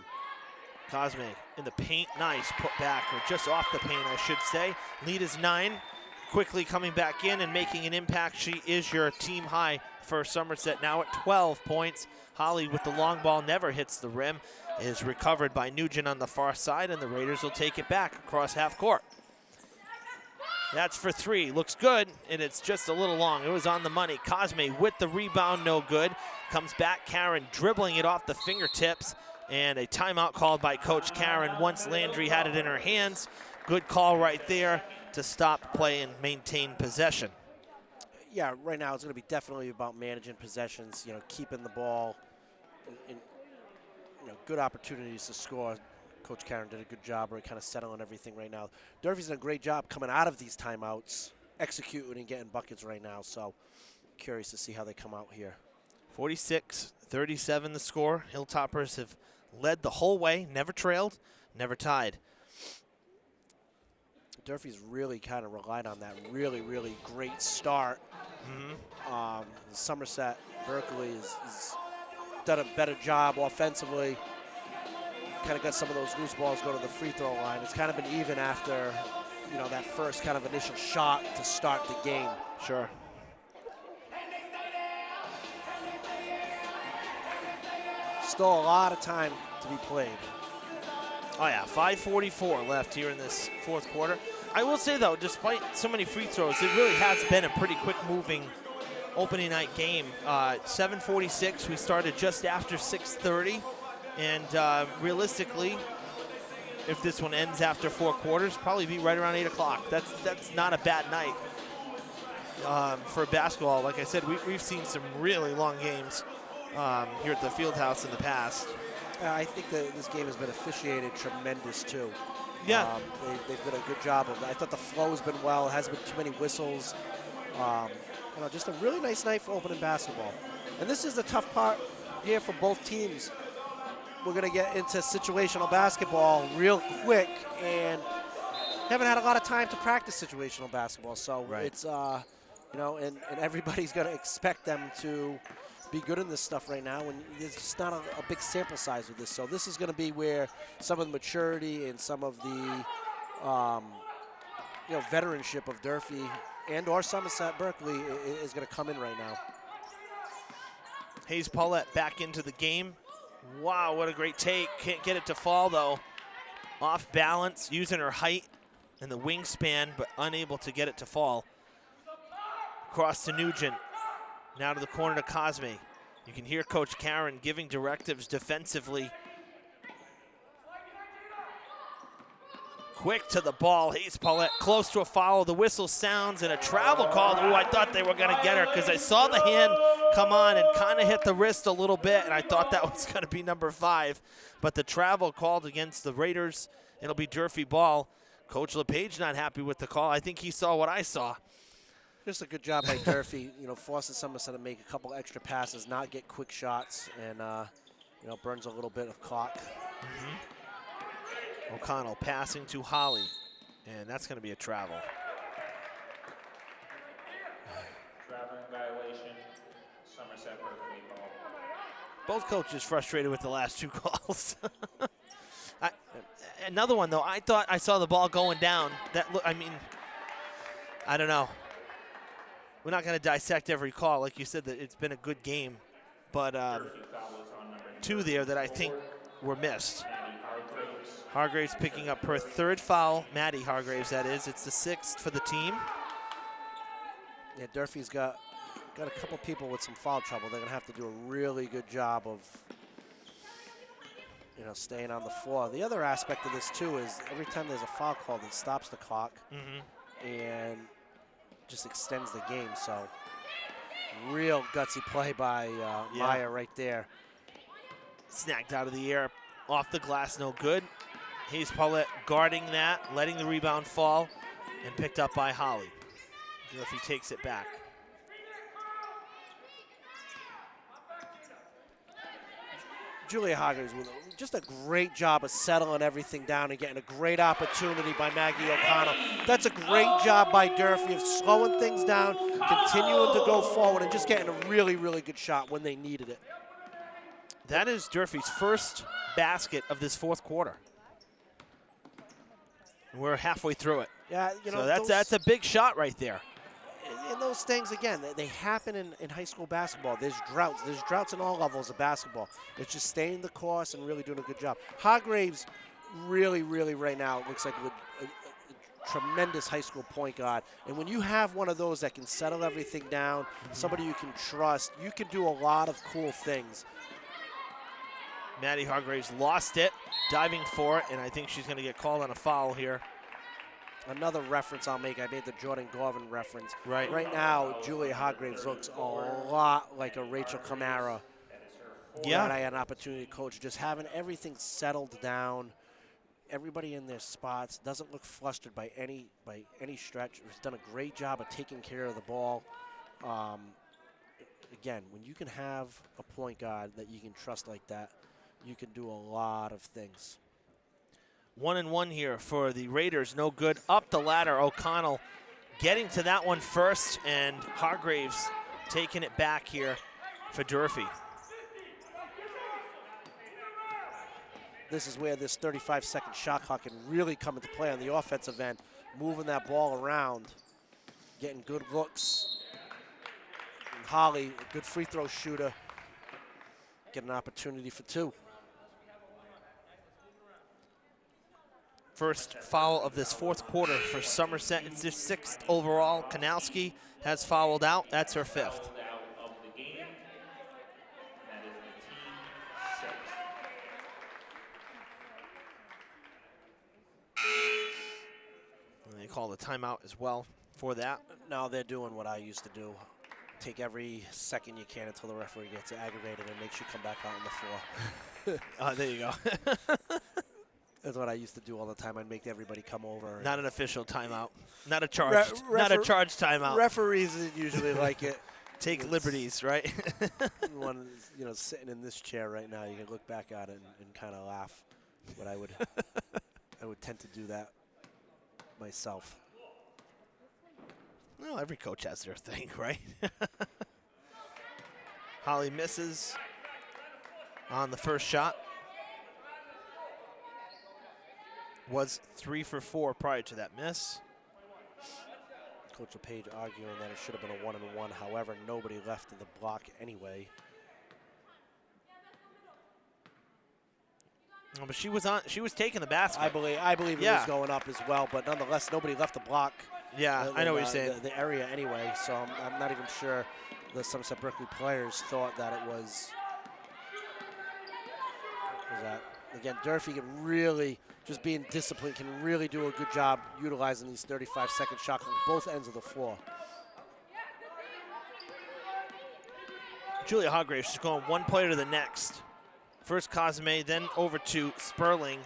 Cosme in the paint, nice put back, or just off the paint, I should say. Lead is 9. Quickly coming back in and making an impact. She is your team high for Somerset, now at 12 points. Holly with the long ball never hits the rim, is recovered by Nugent on the far side, and the Raiders will take it back across half court. That's for 3, looks good, and it's just a little long. It was on the money. Cosme with the rebound, no good. Comes back, Karen dribbling it off the fingertips, and a timeout called by Coach Karen once Landry had it in her hands. Good call right there to stop play and maintain possession. Yeah, right now it's going to be definitely about managing possessions, keeping the ball in good opportunities to score. Coach Karen did a good job of kind of settling everything right now. Durfee's done a great job coming out of these timeouts, executing and getting buckets right now, so curious to see how they come out here. 46-37 the score. Hilltoppers have led the whole way, never trailed, never tied. Durfee's really kind of relied on that really, really great start. Somerset-Berkley has done a better job offensively. Kind of got some of those loose balls go to the free throw line. It's kind of been even after, that first kind of initial shot to start the game. Sure. Still a lot of time to be played. Oh yeah, 5:44 left here in this fourth quarter. I will say though, despite so many free throws, it really has been a pretty quick moving opening night game. 7:46, we started just after 6:30, and realistically, if this one ends after 4 quarters, probably be right around 8 o'clock. That's not a bad night for basketball. Like I said, we've seen some really long games here at the Fieldhouse in the past. I think that this game has been officiated tremendous too. Yeah. They've done a good job of it. I thought the flow has been well. It hasn't been too many whistles. Just a really nice night for opening basketball. And this is the tough part here for both teams. We're going to get into situational basketball real quick, and haven't had a lot of time to practice situational basketball. So it's, and everybody's going to expect them to be good in this stuff right now, and there's just not a big sample size with this. So this is going to be where some of the maturity and some of the veteranship of Durfee and or Somerset-Berkley is going to come in right now. Hayes Paulette back into the game. Wow, what a great take. Can't get it to fall though. Off balance, using her height and the wingspan, but unable to get it to fall. Across to Nugent. Now to the corner to Cosme. You can hear Coach Karen giving directives defensively. Quick to the ball. Hayes Paulette close to a foul. The whistle sounds and a travel call. Ooh, I thought they were going to get her because I saw the hand come on and kind of hit the wrist a little bit, and I thought that was going to be number 5. But the travel called against the Raiders. It'll be Durfee ball. Coach LePage not happy with the call. I think he saw what I saw. Just a good job by Durfee, forcing Somerset to make a couple extra passes, not get quick shots, and, burns a little bit of clock. O'Connell passing to Holly, and that's going to be a travel. Traveling violation, Somerset-Berkley ball. Both coaches frustrated with the last 2 calls. Another one, though, I thought I saw the ball going down. I don't know. We're not going to dissect every call. Like you said, that it's been a good game. But 2 there that I think were missed. Hargraves picking up her 3rd foul. Maddie Hargraves, that is. It's the 6th for the team. Yeah, Durfee's got a couple people with some foul trouble. They're going to have to do a really good job of, staying on the floor. The other aspect of this, too, is every time there's a foul called, it stops the clock and just extends the game. So real gutsy play by Maya right there. Snagged out of the air. Off the glass, no good. Hayes Paulette guarding that, letting the rebound fall, and picked up by Holly. Durfee takes it back. Julia Hargraves with just a great job of settling everything down and getting a great opportunity by Maggie O'Connell. That's a great job by Durfee of slowing things down, continuing to go forward, and just getting a really, really good shot when they needed it. That is Durfee's first basket of this fourth quarter. And we're halfway through it. Yeah, so that's a big shot right there. And those things, again, they happen in high school basketball. There's droughts. There's droughts in all levels of basketball. It's just staying the course and really doing a good job. Hargraves really, really right now looks like a tremendous high school point guard. And when you have one of those that can settle everything down, somebody you can trust, you can do a lot of cool things. Maddie Hargraves lost it, diving for it, and I think she's going to get called on a foul here. Another reference I'll make, I made the Jordan Garvin reference. Right. Right now, Julia Hargraves looks a lot like a Rachel Camara. Yeah. That I had an opportunity to coach, just having everything settled down, everybody in their spots, doesn't look flustered by any stretch. Has done a great job of taking care of the ball. Again, when you can have a point guard that you can trust like that, you can do a lot of things. 1-and-1 here for the Raiders. No good. Up the ladder. O'Connell getting to that one first, and Hargraves taking it back here for Durfee. This is where this 35-second shot clock can really come into play on the offensive end, moving that ball around, getting good looks. And Holly, a good free throw shooter, get an opportunity for two. First foul of this fourth quarter for Somerset. It's their 6th overall. Kanowski has fouled out. That's her 5th. And they call the timeout as well for that. Now they're doing what I used to do. Take every second you can until the referee gets aggravated and makes you come back out on the floor. There you go. That's what I used to do all the time. I'd make everybody come over. Not an official timeout. Not a charge. Not a charge timeout. Referees usually like it. Take liberties, right? One, sitting in this chair right now, you can look back at it and kind of laugh. But I would tend to do that myself. Well, every coach has their thing, right? Holly misses on the first shot. Was 3 for 4 prior to that miss. Coach LePage arguing that it should have been a 1-and-1. However, nobody left of the block anyway. Oh, but she was taking the basket. I believe it was going up as well, but nonetheless, nobody left the block. Yeah, I know what you're saying. The area anyway, so I'm not even sure the Somerset-Berkley players thought that it was. That again, Durfee can really, just being disciplined, can really do a good job utilizing these 35-second shot clocks both ends of the floor. Julia Hargraves is going one player to the next. First Cosme, then over to Sperling.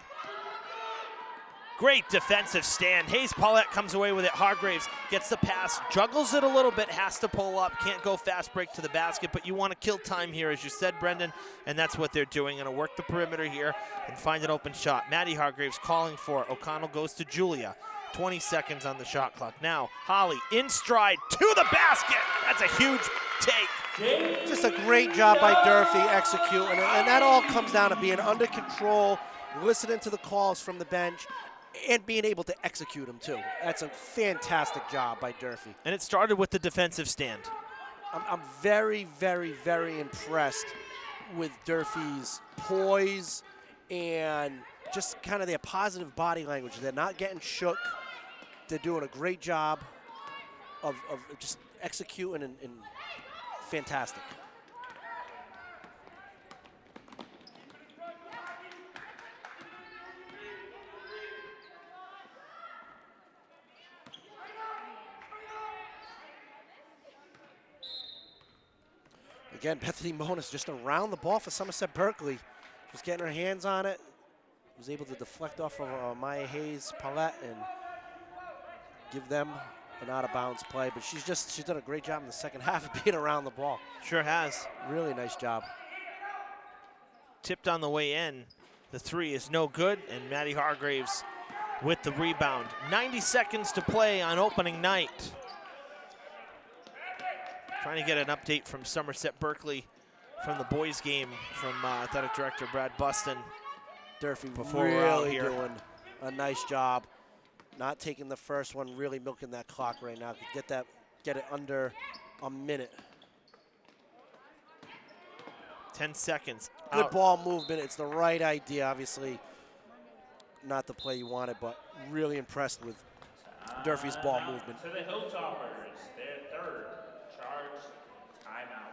Great defensive stand. Hayes Paulette comes away with it. Hargraves gets the pass, juggles it a little bit, has to pull up, can't go fast break to the basket, but you want to kill time here, as you said, Brendan, and that's what they're doing. Going to work the perimeter here and find an open shot. Maddie Hargraves calling for it. O'Connell goes to Julia. 20 seconds on the shot clock. Now, Holly in stride to the basket. That's a huge take. Just a great job by Durfee executing, and that all comes down to being under control, listening to the calls from the bench, and being able to execute them too. That's a fantastic job by Durfee. And it started with the defensive stand. I'm very, very, very impressed with Durfee's poise and just kind of their positive body language. They're not getting shook. They're doing a great job of just executing and fantastic. Again, Bethany Monis just around the ball for Somerset-Berkley. Just getting her hands on it. Was able to deflect off of Maya Hayes Paulette and give them an out-of-bounds play. But she's done a great job in the second half of being around the ball. Sure has. Really nice job. Tipped on the way in. The three is no good, and Maddie Hargraves with the rebound. 90 seconds to play on opening night. Trying to get an update from Somerset-Berkley from the boys game from athletic director Brad Buston. Durfee Before we're out really here. doing a nice job, not taking the first one, really milking that clock right now. Get it under a minute. 10 seconds. Good out. ball movement. It's the right idea. Obviously, not the play you wanted, but really impressed with Durfee's ball movement. To the Hilltoppers, their third charge timeout.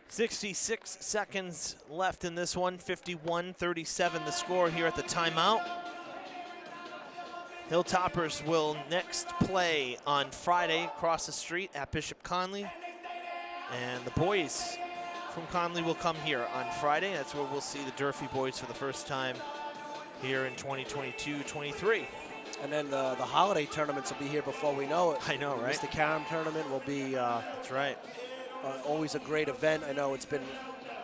66 seconds left in this one. 51-37 the score here at the timeout. Hilltoppers will next play on Friday across the street at Bishop Conley. And the boys from Conley will come here on Friday. That's where we'll see the Durfee boys for the first time here in 2022-23. And then the holiday tournaments will be here before we know it. I know, right? The Karam tournament will be that's right. Always a great event. I know it's been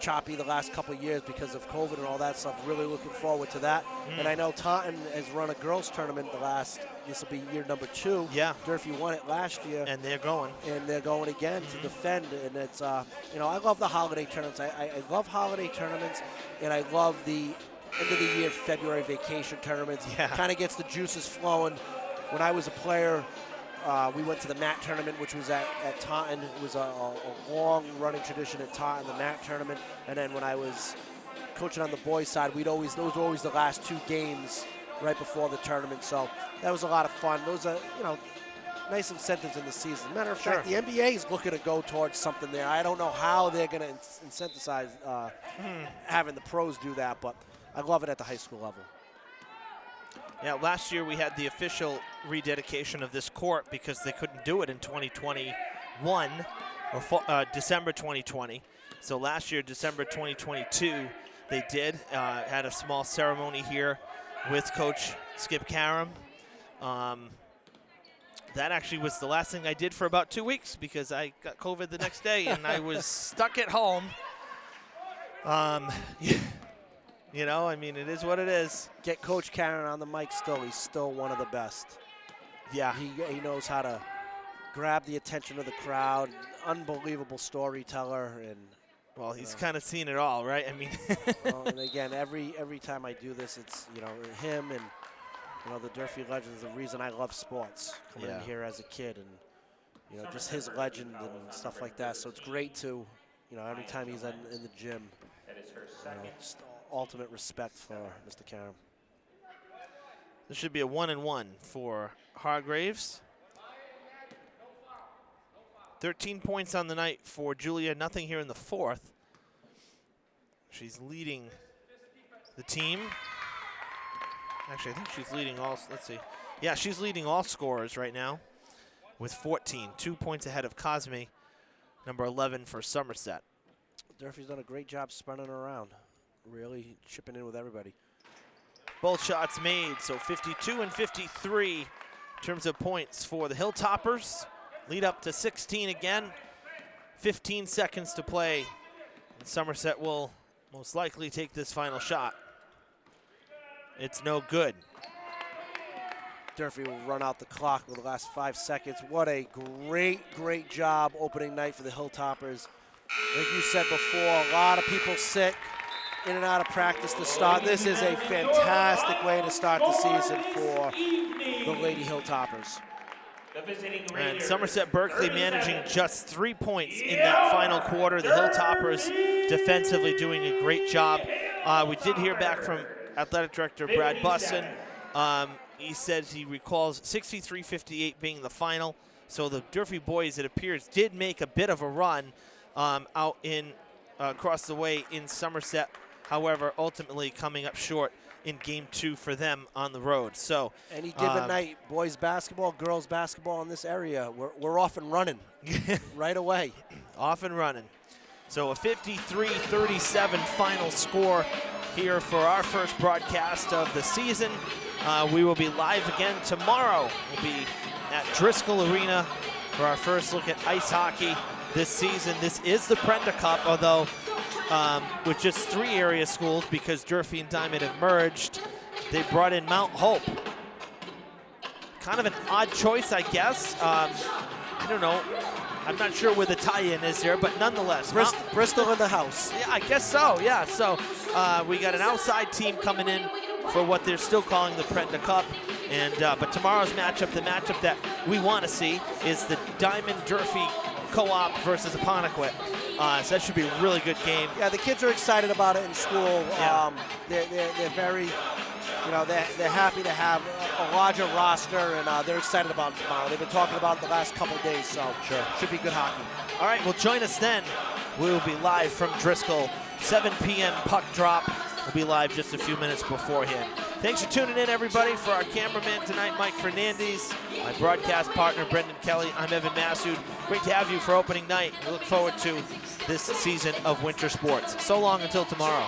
choppy the last couple of years because of COVID and all that stuff. Really looking forward to that. And I know Taunton has run a girls tournament this will be year number 2. Yeah. Durfee won it last year. And they're going. And they're going again to defend. And it's, you know, I love the holiday tournaments. I love holiday tournaments, and I love the end of the year February vacation tournaments. Yeah. Kind of gets the juices flowing. When I was a player, we went to the MAT tournament, which was at Taunton. It was a long-running tradition at Taunton, the MAT tournament. And then when I was coaching on the boys' side, those were always the last 2 games right before the tournament. So that was a lot of fun. Those are, you know, nice incentives in the season. Matter of fact, the NBA is looking to go towards something there. I don't know how they're going to incentivize having the pros do that, but I love it at the high school level. Yeah, last year we had the official rededication of this court because they couldn't do it in 2021 or December 2020. So last year, December 2022, they did. Had a small ceremony here with Coach Skip Karam. That actually was the last thing I did for about 2 weeks because I got COVID the next day and I was stuck at home. You know, I mean, it is what it is. Get Coach Karen on the mic still. He's still one of the best. Yeah. He knows how to grab the attention of the crowd. Unbelievable storyteller. And well, he's kind of seen it all, right? I mean. Well, and again, every time I do this, it's, you know, him and, you know, the Durfee legend is the reason I love sports. Coming in here as a kid and, you know, just his legend and stuff like that. So it's great to, you know, every time he's in the gym, just ultimate respect for Mr. Karam. This should be a 1-1 for Hargraves. 13 points on the night for Julia. Nothing here in the fourth. She's leading the team. Actually, I think she's leading all, let's see. Yeah, she's leading all scorers right now with 14. 2 points ahead of Cosme, number 11 for Somerset. Durfee's done a great job spinning around. Really chipping in with everybody. Both shots made, so 52 and 53 in terms of points for the Hilltoppers. Lead up to 16 again. 15 seconds to play. And Somerset will most likely take this final shot. It's no good. Durfee will run out the clock with the last 5 seconds. What a great job opening night for the Hilltoppers. Like you said before, a lot of people sick, in and out of practice to start. This is a fantastic way to start the season for the Lady Hilltoppers. And Somerset-Berkley managing just 3 points in that final quarter. The Hilltoppers defensively doing a great job. We did hear back from athletic director Brad Buston. He says he recalls 63-58 being the final. So the Durfee boys, it appears, did make a bit of a run out in across the way in Somerset. However, ultimately coming up short in game 2 for them on the road. So any given night, boys basketball, girls basketball in this area, we're off and running right away. Off and running. So a 53-37 final score here for our first broadcast of the season. We will be live again tomorrow. We'll be at Driscoll Arena for our first look at ice hockey this season. This is the Prenda Cup, although with just 3 area schools because Durfee and Diamond have merged. They brought in Mount Hope. Kind of an odd choice, I guess. I don't know. I'm not sure where the tie-in is here, but nonetheless. Bristol in the house. Yeah, I guess so, yeah. So we got an outside team coming in for what they're still calling the Prenda Cup. And but tomorrow's matchup, the matchup that we want to see, is the Diamond Durfee Co-op versus Apponequet. So that should be a really good game. Yeah, the kids are excited about it in school. Yeah. They're very, they're happy to have a larger roster, and they're excited about it tomorrow. They've been talking about it the last couple of days, so should be good hockey. All right, well, join us then. We will be live from Driscoll, 7 p.m. puck drop. We'll be live just a few minutes beforehand. Thanks for tuning in, everybody. For our cameraman tonight, Mike Fernandez, my broadcast partner, Brendan Kelly, I'm Evan Massoud. Great to have you for opening night. We look forward to this season of winter sports. So long until tomorrow.